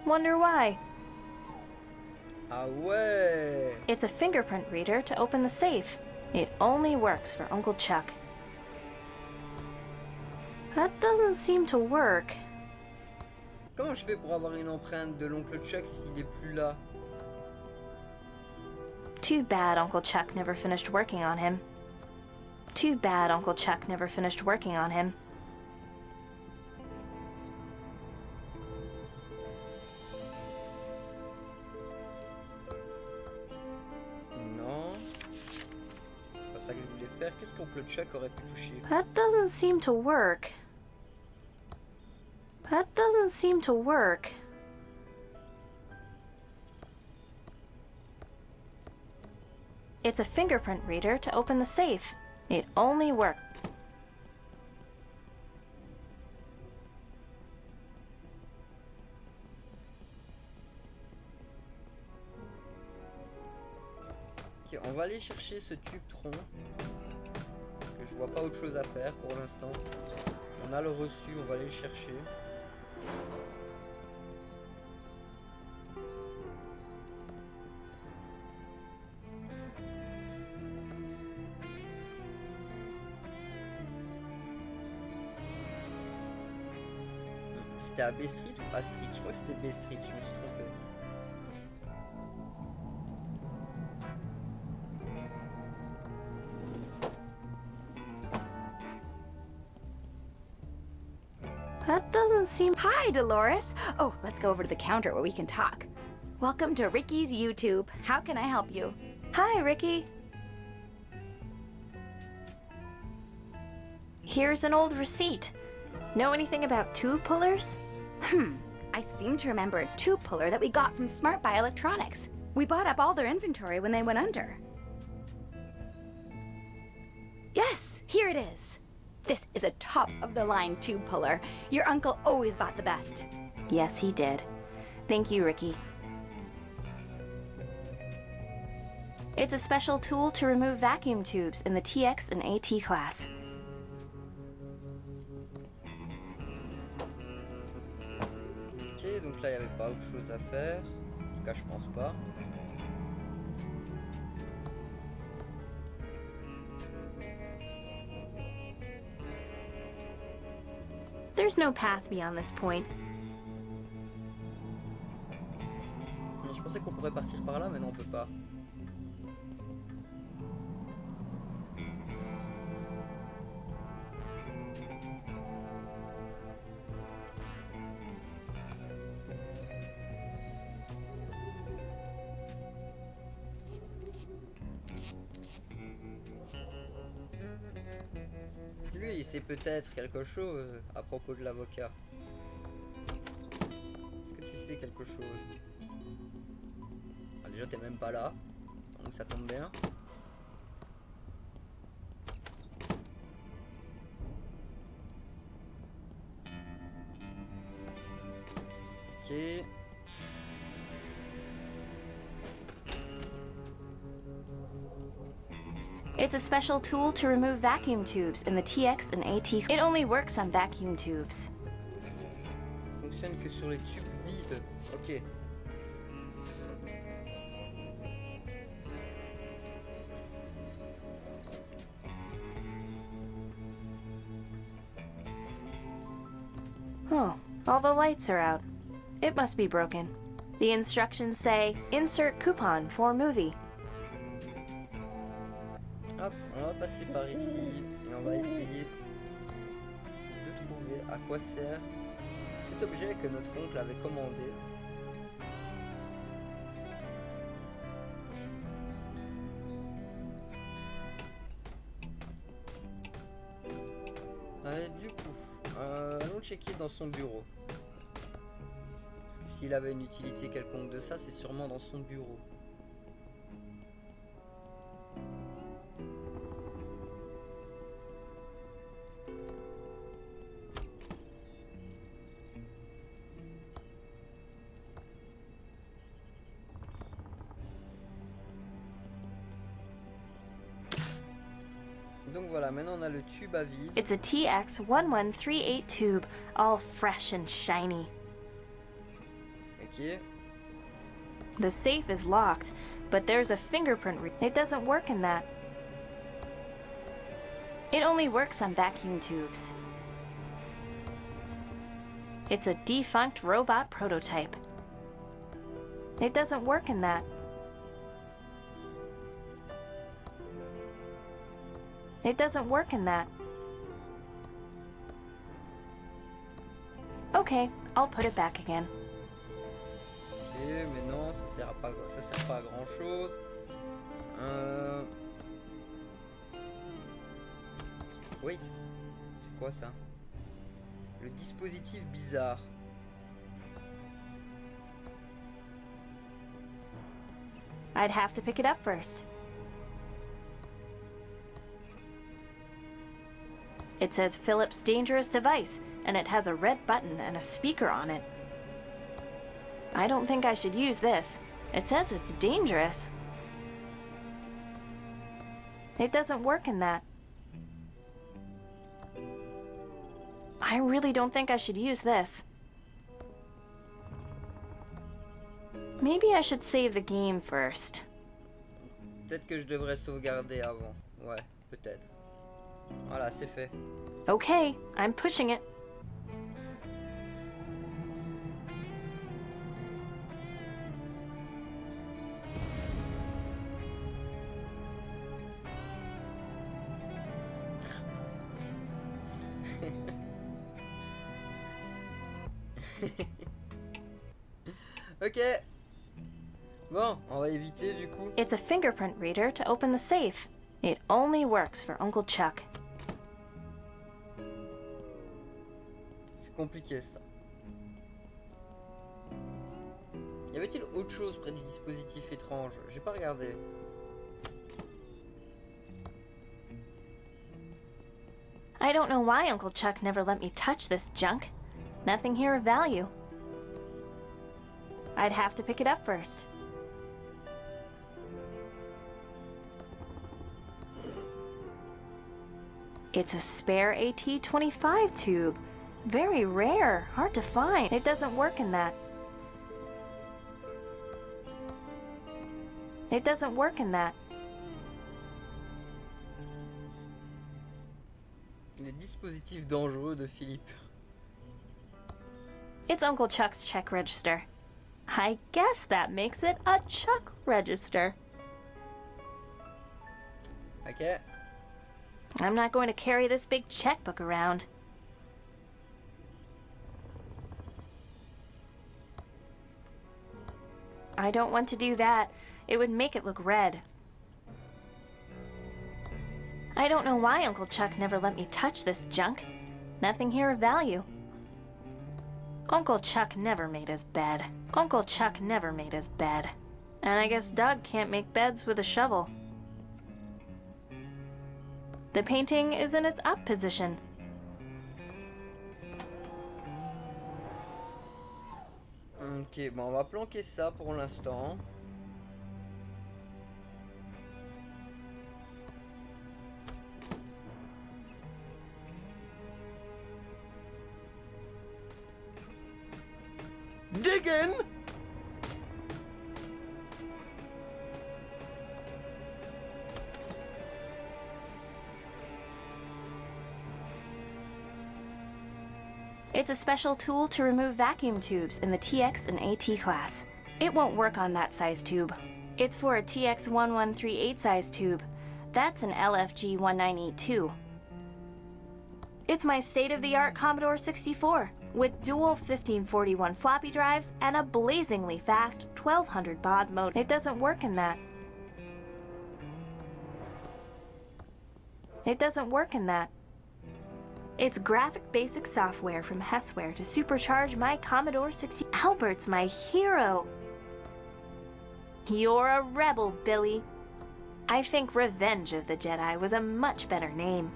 Wonder why? Ah ouais! It's a fingerprint reader to open the safe. It only works for Uncle Chuck. That doesn't seem to work. Comment je fais pour avoir une empreinte de l'oncle Chuck s'il est plus là? Too bad Uncle Chuck never finished working on him. Too bad Uncle Chuck never finished working on him. Non. C'est pas ça que je voulais faire. Qu'est-ce qu'oncle Chuck aurait pu toucher? That doesn't seem to work. That doesn't seem to work. It's a fingerprint reader to open the safe. It only works. Ok, on va aller chercher ce tube tronc. Parce que je vois pas autre chose à faire pour l'instant. On a le reçu, on va aller le chercher. C'était à B Street ou A Street? Je crois que c'était B Street, je me suis trompé. That doesn't seem... Hi, Dolores. Oh, let's go over to the counter where we can talk. Welcome to Ricky's YouTube. How can I help you? Hi, Ricky. Here's an old receipt. Know anything about tube pullers? I seem to remember a tube puller that we got from Smart Buy Electronics. We bought up all their inventory when they went under. Yes, here it is. This is a top-of-the-line tube puller. Your uncle always bought the best. Yes, he did. Thank you, Ricky. It's a special tool to remove vacuum tubes in the TX and AT class. Ok, donc là il n'y avait pas autre chose à faire. En tout cas, je pense pas. There's no path beyond this point. Non, je pensais qu'on pourrait partir par là, mais non, on peut pas. Lui, il sait peut-être quelque chose à propos de l'avocat. Est-ce que tu sais quelque chose? Déjà t'es même pas là, donc ça tombe bien. Ok. It's a special tool to remove vacuum tubes in the TX and AT. It only works on vacuum tubes. Fonctionne que sur les tubes vides. Ok. Oh, all the lights are out. It must be broken. The instructions say, insert coupon for movie. Hop, on va passer par ici et on va essayer de trouver à quoi sert cet objet que notre oncle avait commandé. Du coup, allons checker dans son bureau. Parce que s'il avait une utilité quelconque de ça, c'est sûrement dans son bureau. Donc voilà, maintenant on a le tube à vide. It's a TX1138 tube, all fresh and shiny. Ok. The safe is locked, but there's a fingerprint. It doesn't work in that. It only works on vacuum tubes. It's a defunct robot prototype. It doesn't work in that. It doesn't work in that. Okay, I'll put it back again. Ok, mais non, ça sert pas à grand chose. Wait, c'est quoi ça? Le dispositif bizarre. I'd have to pick it up first. It says Philips dangerous device, and it has a red button and a speaker on it. I don't think I should use this. It says it's dangerous. It doesn't work in that. I really don't think I should use this. Maybe I should save the game first. Peut-être que je devrais sauvegarder avant. Ouais, peut-être. Voilà, c'est fait. Okay, I'm pushing it. Ok. Bon, on va éviter du coup. It's a fingerprint reader to open the safe. It only works for Uncle Chuck. C'est compliqué ça. Y avait-il autre chose près du dispositif étrange? J'ai pas regardé. I don't know why Uncle Chuck never let me touch this junk. Nothing here of value. I'd have to pick it up first. It's a spare AT25 tube. Very rare, hard to find. It doesn't work in that. It doesn't work in that. Les dispositifs dangereux de Philippe. It's Uncle Chuck's check register. I guess that makes it a Chuck register. Ok. I'm not going to carry this big checkbook around. I don't want to do that. It would make it look red. I don't know why Uncle Chuck never let me touch this junk. Nothing here of value. Uncle Chuck never made his bed. Uncle Chuck never made his bed. And I guess Doug can't make beds with a shovel. The painting is in its up position. Ok, bon, on va planquer ça pour l'instant. Digging! It's a special tool to remove vacuum tubes in the TX and AT class. It won't work on that size tube. It's for a TX1138 size tube. That's an LFG 1982. It's my state-of-the-art Commodore 64 with dual 1541 floppy drives and a blazingly fast 1200 baud mode. It doesn't work in that. It doesn't work in that. It's graphic basic software from Hessware to supercharge my Commodore 60. Albert's my hero. You're a rebel, Billy. I think Revenge of the Jedi was a much better name.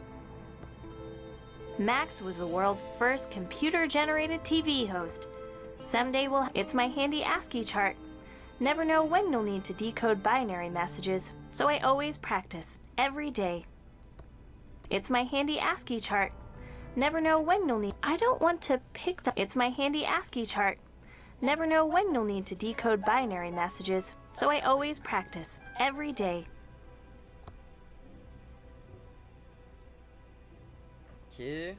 Max was the world's first computer-generated TV host. Someday we'll... It's my handy ASCII chart. Never know when you'll need to decode binary messages, so I always practice, every day. It's my handy ASCII chart. Never know when you'll need... I don't want to pick the... It's my handy ASCII chart. Never know when you'll need to decode binary messages, so I always practice, every day. Ok.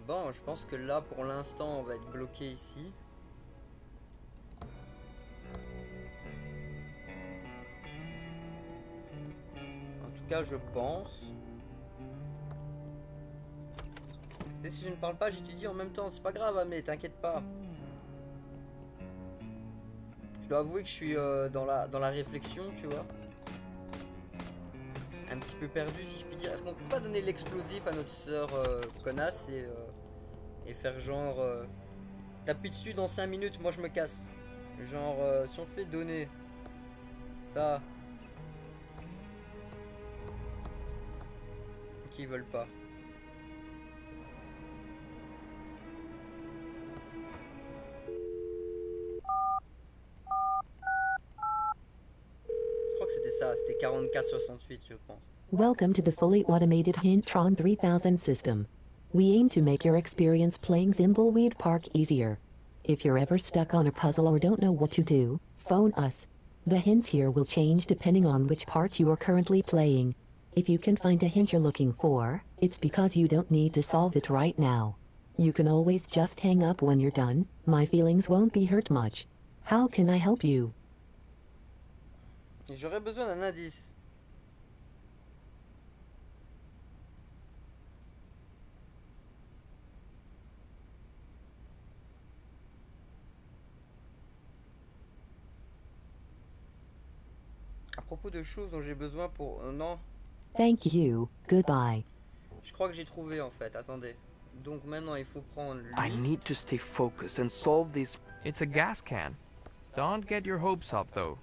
Bon, je pense que là, pour l'instant, on va être bloqué ici. En tout cas, je pense. Et si je ne parle pas, j'étudie en même temps. C'est pas grave, mais t'inquiète pas. Je dois avouer que je suis dans la réflexion, tu vois. Un petit peu perdu, si je puis dire. Est-ce qu'on peut pas donner l'explosif à notre sœur connasse et faire genre... t'appuies dessus dans 5 minutes, moi je me casse. Genre, si on fait donner ça... Ok, ils veulent pas. C'était ça, c'était 4468 je pense. Welcome to the fully automated Hintron 3000 system. We aim to make your experience playing Thimbleweed Park easier. If you're ever stuck on a puzzle or don't know what to do, phone us. The hints here will change depending on which part you are currently playing. If you can find a hint you're looking for, it's because you don't need to solve it right now. You can always just hang up when you're done. My feelings won't be hurt much. How can I help you? J'aurais besoin d'un indice. À propos de choses dont j'ai besoin pour... non. Thank you. Goodbye. Je crois que j'ai trouvé en fait. Attendez. Donc maintenant il faut prendre lui. I need to stay focused and solve this. It's a gas can. Don't get your hopes up though.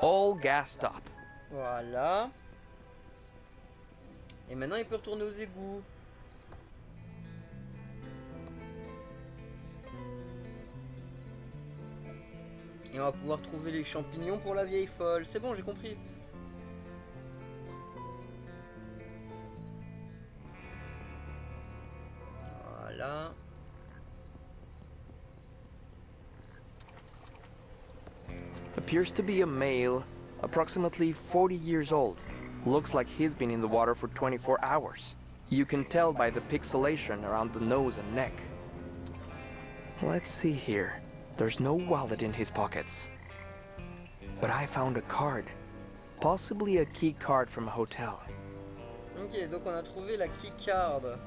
All gassed up. Voilà. Et maintenant il peut retourner aux égouts. Et on va pouvoir trouver les champignons pour la vieille folle. C'est bon, j'ai compris. Voilà. Appears to be a male, approximately 40 years old. Looks like he's been in the water for 24 hours. You can tell by the pixelation around the nose and neck. Let's see here. There's no wallet in his pockets. But I found a card. Possibly a key card from a hotel. Ok, donc on a trouvé la key card.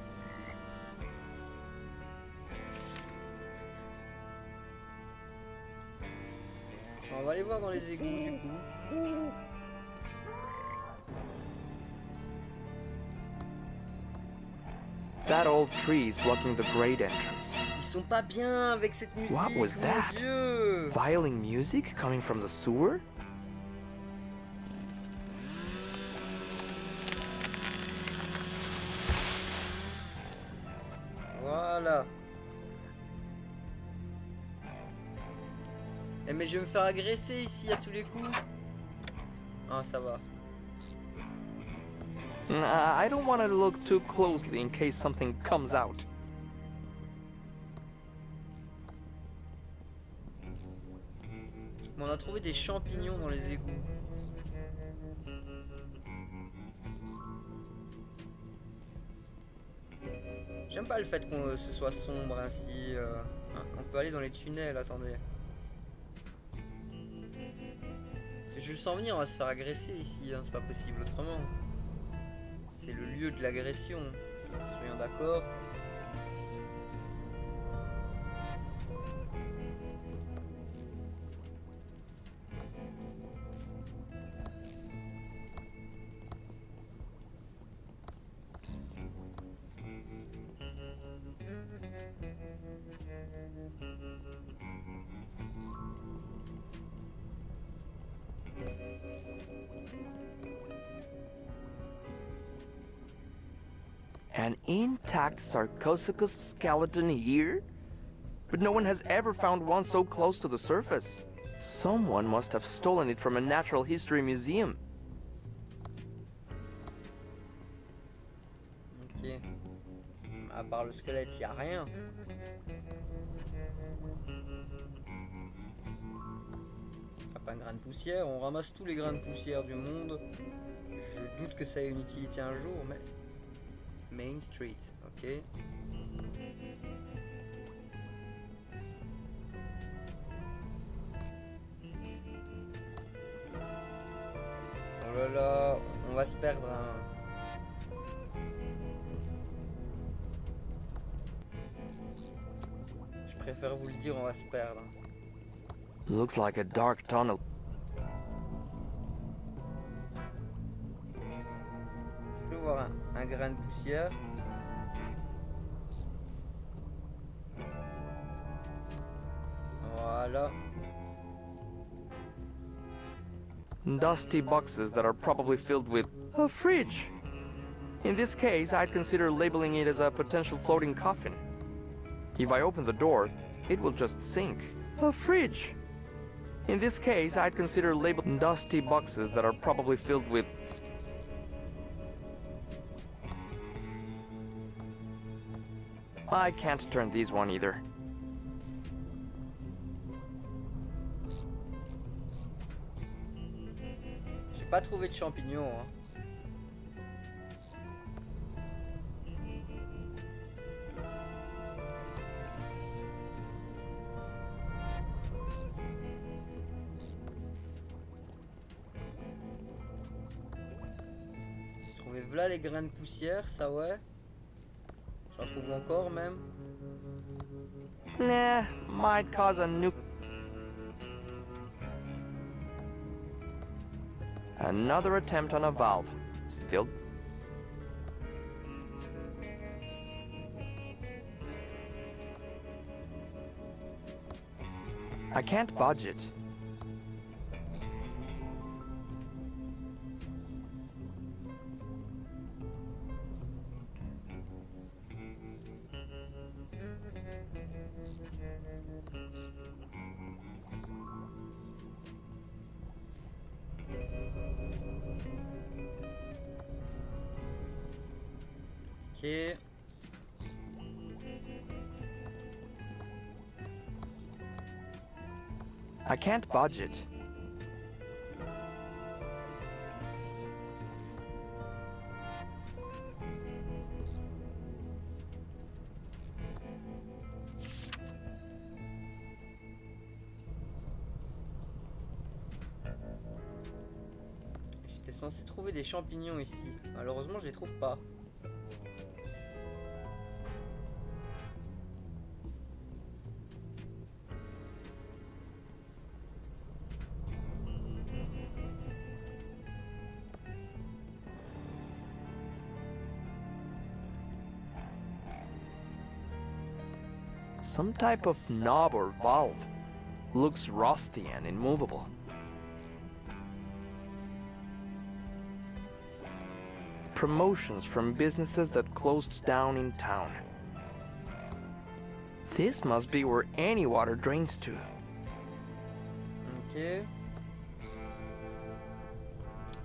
On va aller voir dans les égouts du coup. That old tree is blocking the great entrance. Ils sont pas bien avec cette musique. What was mon that? Dieu. Violin music coming from the sewer? Voilà. Eh mais je vais me faire agresser ici à tous les coups. Ah ça va. I don't want to look too closely in case something comes out. Bon, on a trouvé des champignons dans les égouts. J'aime pas le fait que ce soit sombre ainsi. On peut aller dans les tunnels, attendez. Parce que je le sens venir, on va se faire agresser ici, hein, c'est pas possible autrement. C'est le lieu de l'agression, soyons d'accord. An intact Sarcosuchus skeleton here? But no one has ever found one so close to the surface. Someone must have stolen it from a natural history museum. Ok. À part le squelette, y a rien. Ah, pas un grain de poussière, on ramasse tous les grains de poussière du monde. Je doute que ça ait une utilité un jour, mais... Main Street, ok. Oh là là, on va se perdre. Hein. Je préfère vous le dire, on va se perdre. Looks like a dark tunnel. Je peux voir un grain de poussière. Voilà. Dusty boxes that are probably filled with a fridge. In this case, I'd consider labeling it as a potential floating coffin. If I open the door, it will just sink. A fridge. In this case, I'd consider labeling dusty boxes that are probably filled with... I can't turn these one either. J'ai pas trouvé de champignons. Hein. J'ai trouvé voilà les grains de poussière, ça ouais. J'en trouve encore même. Nah, might cause a nuke. Another attempt on a valve. Still. I can't budge it. Ok. I can't budge it. J'étais censé trouver des champignons ici. Malheureusement, je les trouve pas. Some type of knob or valve. Looks rusty and immovable. Promotions from businesses that closed down in town. This must be where any water drains to. Ok.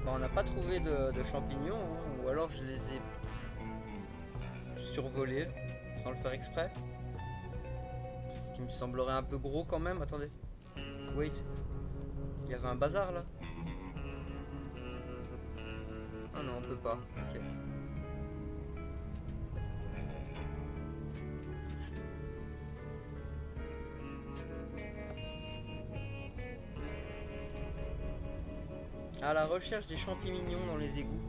Bon, on n'a pas trouvé de champignons, hein, ou alors je les ai survolés sans le faire exprès. Ce qui me semblerait un peu gros quand même. Attendez. Wait. Il y avait un bazar là. Ah non, on peut pas. Ok. À la recherche des champignons dans les égouts.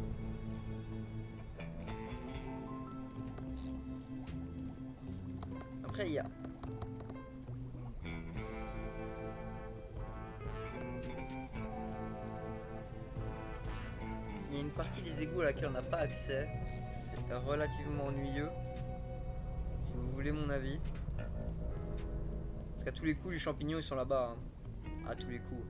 Après, il y a... Il y a une partie des égouts à laquelle on n'a pas accès. C'est relativement ennuyeux. Si vous voulez mon avis. Parce qu'à tous les coups, les champignons, ils sont là-bas. Hein. À tous les coups.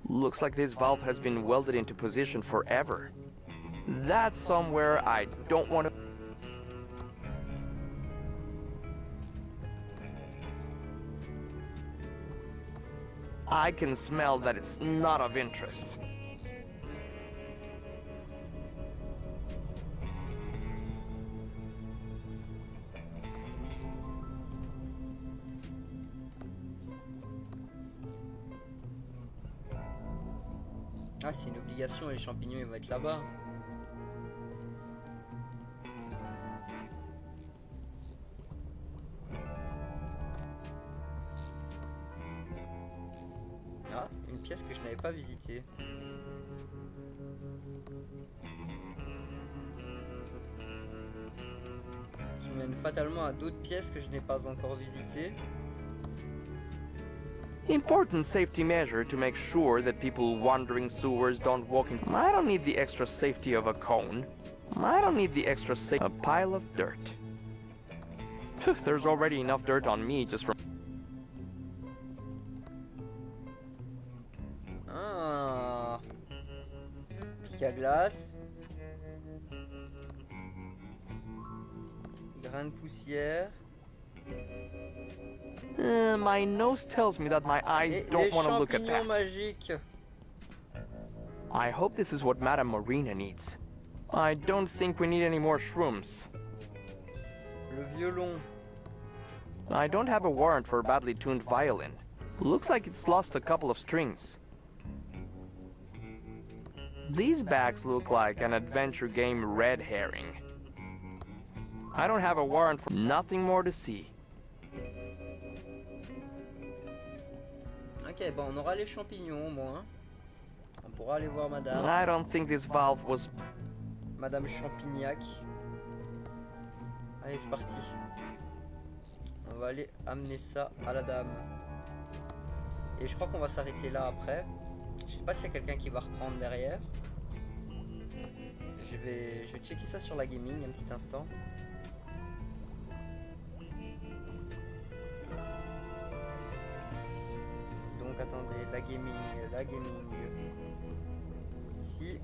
Looks like this valve has been welded into position forever. That's somewhere I don't want to... I can smell that it's not of interest. Ah, c'est une obligation, les champignons ils vont être là-bas. Ah, une pièce que je n'avais pas visitée. Qui mène fatalement à d'autres pièces que je n'ai pas encore visitées. Important safety measure to make sure that people wandering sewers don't walk in. I don't need the extra safety of a cone. I don't need the extra a pile of dirt. There's already enough dirt on me just from... Ah. Pic à glace. Grain de poussière. My nose tells me that my eyes don't want to look at that. Magiques. I hope this is what Madame Marina needs. I don't think we need any more shrooms. Le violon. I don't have a warrant for a badly tuned violin. Looks like it's lost a couple of strings. These bags look like an adventure game red herring. I don't have a warrant for nothing more to see. Ok, bon, on aura les champignons au moins. On pourra aller voir madame. I don't think this valve was... Madame Champignac. Allez, c'est parti. On va aller amener ça à la dame. Et je crois qu'on va s'arrêter là après. Je sais pas s'il y a quelqu'un qui va reprendre derrière. Je vais checker ça sur la gaming un petit instant. Donc attendez, la gaming. Ici.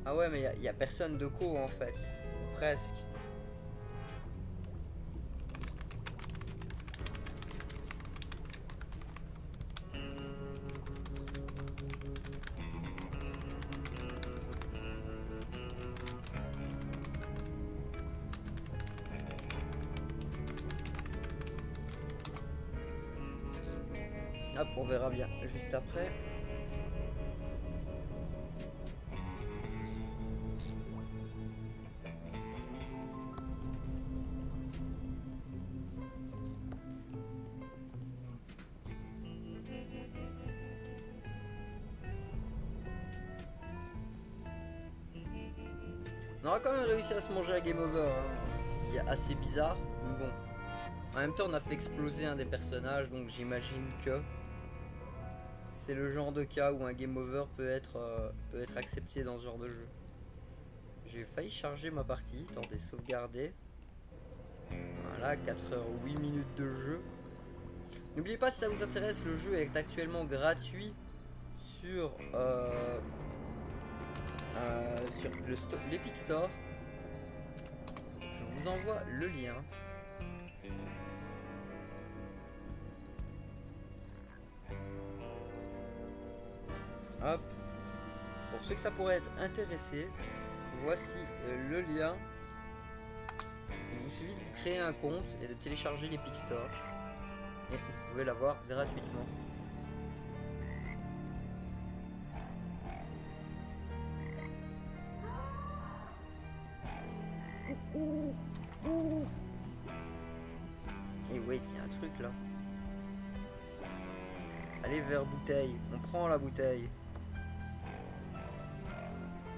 Ah ouais, mais il y a personne de co en fait. Ou presque. Hop, on verra bien juste après. On aura quand même réussi à se manger à game over, hein, ce qui est assez bizarre, mais bon. En même temps, on a fait exploser un des personnages, donc j'imagine que c'est le genre de cas où un game over peut être accepté dans ce genre de jeu. J'ai failli charger ma partie, tenter de sauvegarder. Voilà, 4h08 de jeu. N'oubliez pas, si ça vous intéresse, le jeu est actuellement gratuit sur l'Epic Store. Je vous envoie le lien. Hop. Pour ceux que ça pourrait être intéressé, voici le lien. Il vous suffit de vous créer un compte et de télécharger l'Epic Store. Et vous pouvez l'avoir gratuitement. Et wait, il y a un truc là. Allez vers bouteille. On prend la bouteille.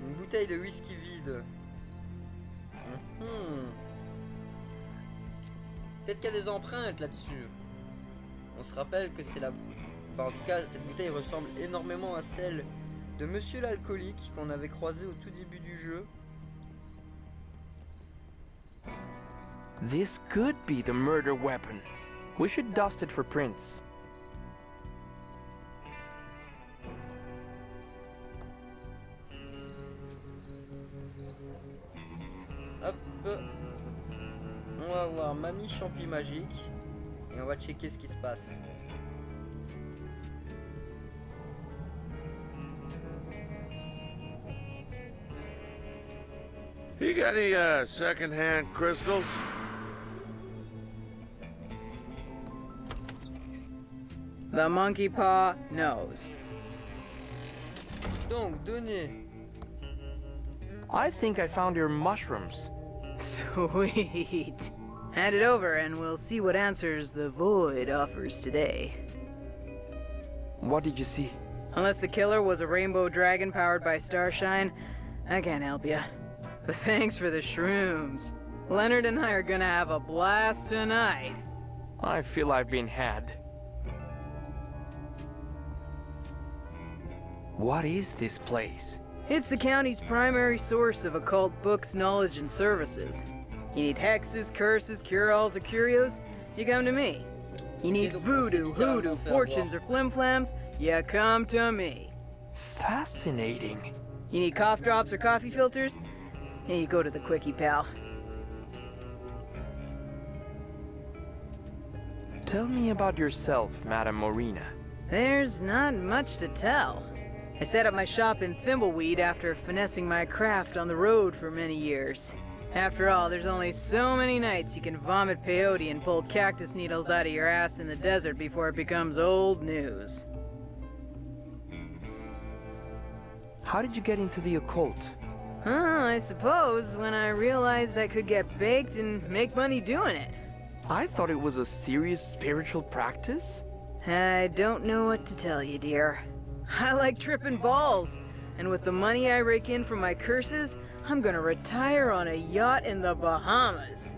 Une bouteille de whisky vide. Peut-être qu'il y a des empreintes là-dessus. On se rappelle que c'est la... Enfin, en tout cas, cette bouteille ressemble énormément à celle de Monsieur l'alcoolique qu'on avait croisé au tout début du jeu. This could be the murder weapon. We should dust it for prints. Hop. On va voir Mamie Champi Magique. Et on va checker ce qui se passe. You got any second-hand crystals? The monkey paw knows. Donc, donnez. I think I found your mushrooms. Sweet. Hand it over and we'll see what answers the void offers today. What did you see? Unless the killer was a rainbow dragon powered by starshine, I can't help ya. But thanks for the shrooms. Leonard and I are gonna have a blast tonight. I feel I've been had. What is this place? It's the county's primary source of occult books, knowledge, and services. You need hexes, curses, cure-alls, or curios? You come to me. You need voodoo, hoodoo, fortunes, or flim-flams? You come to me. Fascinating. You need cough drops or coffee filters? Here you go to the quickie, pal. Tell me about yourself, Madame Morena. There's not much to tell. I set up my shop in Thimbleweed after finessing my craft on the road for many years. After all, there's only so many nights you can vomit peyote and pull cactus needles out of your ass in the desert before it becomes old news. How did you get into the occult? I suppose when I realized I could get baked and make money doing it. I thought it was a serious spiritual practice. I don't know what to tell you, dear. I like tripping balls, and with the money I rake in from my curses, I'm gonna retire on a yacht in the Bahamas.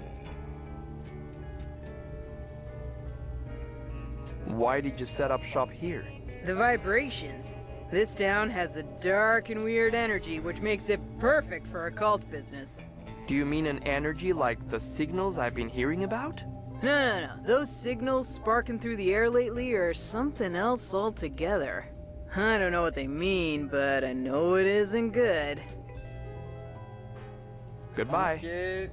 Why did you set up shop here? The vibrations. This town has a dark and weird energy, which makes it perfect for occult business. Do you mean an energy like the signals I've been hearing about? No. Those signals sparking through the air lately are something else altogether. I don't know what they mean, but I know it isn't good. Goodbye. Okay.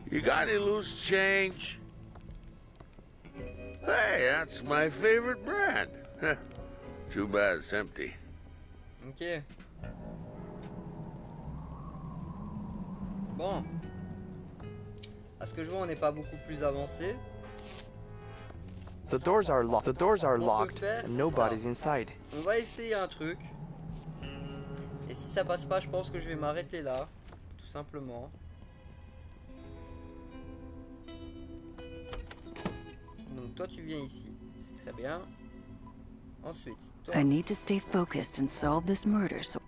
You got any loose change? Hey, that's my favorite brand. Too bad it's empty. Ok. Bon. À ce que je vois, on n'est pas beaucoup plus avancé. The doors are locked. The doors are locked, and nobody's inside. On va essayer un truc. Et si ça passe pas, je pense que je vais m'arrêter là, tout simplement. toi tu viens ici. C'est très bien. Ensuite, toi. I need to stay focused and solve this murder, so...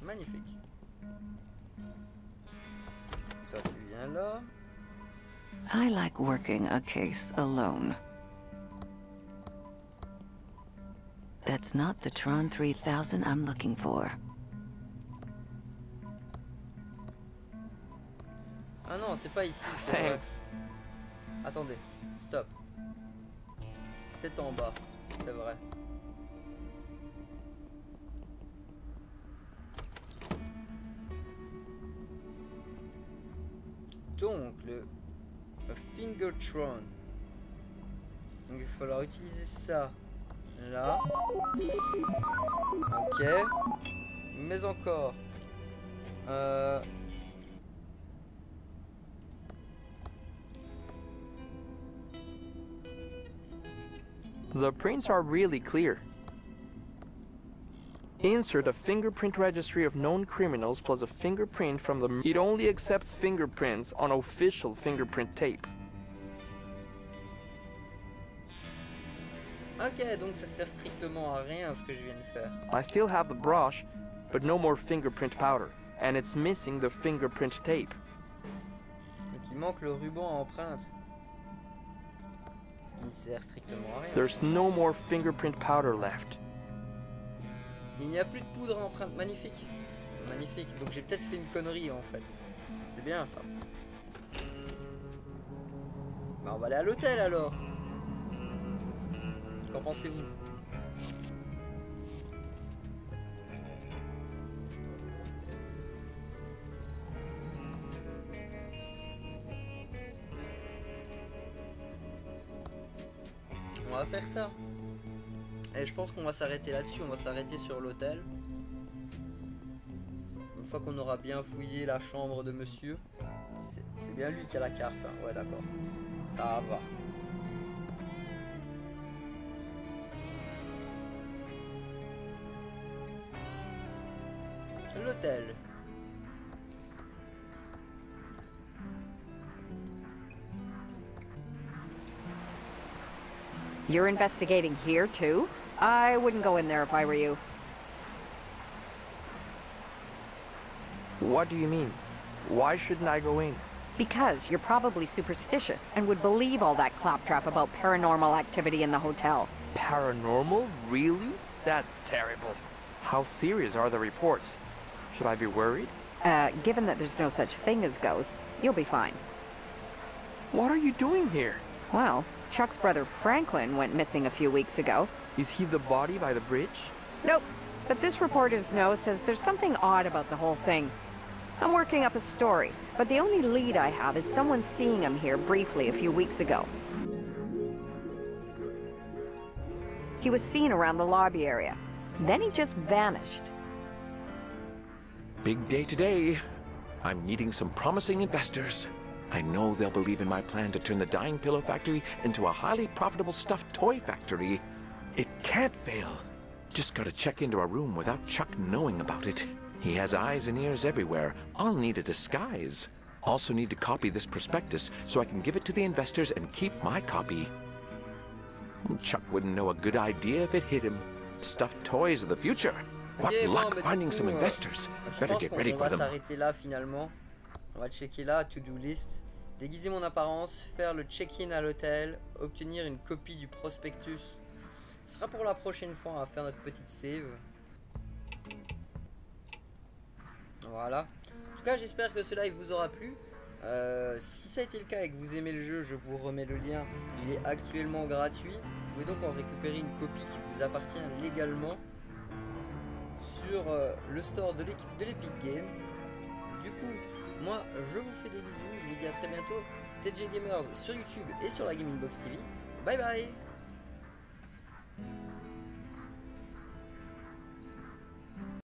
Magnifique. Toi tu viens là. I like working a case alone. That's not the Tron 3000 I'm looking for. Ah non, c'est pas ici, c'est vrai. Attendez, stop. C'est en bas, c'est vrai. Donc, le Fingertron. Donc, il va falloir utiliser ça là. Ok. Mais encore. The prints are really clear. Insert a fingerprint registry of known criminals plus a fingerprint from the... It only accepts fingerprints on official fingerprint tape. Ok, donc ça sert strictement à rien ce que je viens de faire. I still have the brush, but no more fingerprint powder. And it's missing the fingerprint tape. Donc il manque le ruban à empreinte. Ce qui ne sert strictement à rien. There's no more fingerprint powder left. Il n'y a plus de poudre à empreinte. Magnifique. Magnifique. Donc j'ai peut-être fait une connerie en fait. C'est bien ça. Bah on va aller à l'hôtel alors. Qu'en pensez-vous? On va faire ça. Et je pense qu'on va s'arrêter là-dessus. On va s'arrêter sur l'hôtel. Une fois qu'on aura bien fouillé la chambre de monsieur. C'est bien lui qui a la carte, hein. Ouais, d'accord. Ça va. L'hôtel. You're investigating here, too? I wouldn't go in there if I were you. What do you mean? Why shouldn't I go in? Because you're probably superstitious and would believe all that claptrap about paranormal activity in the hotel. Paranormal? Really? That's terrible. How serious are the reports? Should I be worried? Given that there's no such thing as ghosts, you'll be fine. What are you doing here? Well, Chuck's brother Franklin went missing a few weeks ago. Is he the body by the bridge? Nope. But this reporter's note says there's something odd about the whole thing. I'm working up a story, but the only lead I have is someone seeing him here briefly a few weeks ago. He was seen around the lobby area. Then he just vanished. Big day today. I'm meeting some promising investors. I know they'll believe in my plan to turn the dying pillow factory into a highly profitable stuffed toy factory. It can't fail. Just gotta check into a room without Chuck knowing about it. He has eyes and ears everywhere. I'll need a disguise. Also need to copy this prospectus so I can give it to the investors and keep my copy. Chuck wouldn't know a good idea if it hit him. Stuffed toys of the future. What luck finding some investors. Better get ready for them. On va s'arrêter là finalement. On va checker là, to-do list. Déguiser mon apparence, faire le check-in à l'hôtel, obtenir une copie du prospectus. Ce sera pour la prochaine fois, on va faire notre petite save. Voilà. En tout cas, j'espère que ce live vous aura plu. Si ça a été le cas et que vous aimez le jeu, je vous remets le lien. Il est actuellement gratuit. Vous pouvez donc en récupérer une copie qui vous appartient légalement sur le store de l'équipe de l'Epic Game. Du coup, moi, je vous fais des bisous. Je vous dis à très bientôt. C'est J Gamers sur YouTube et sur la Gaming Box TV. Bye bye.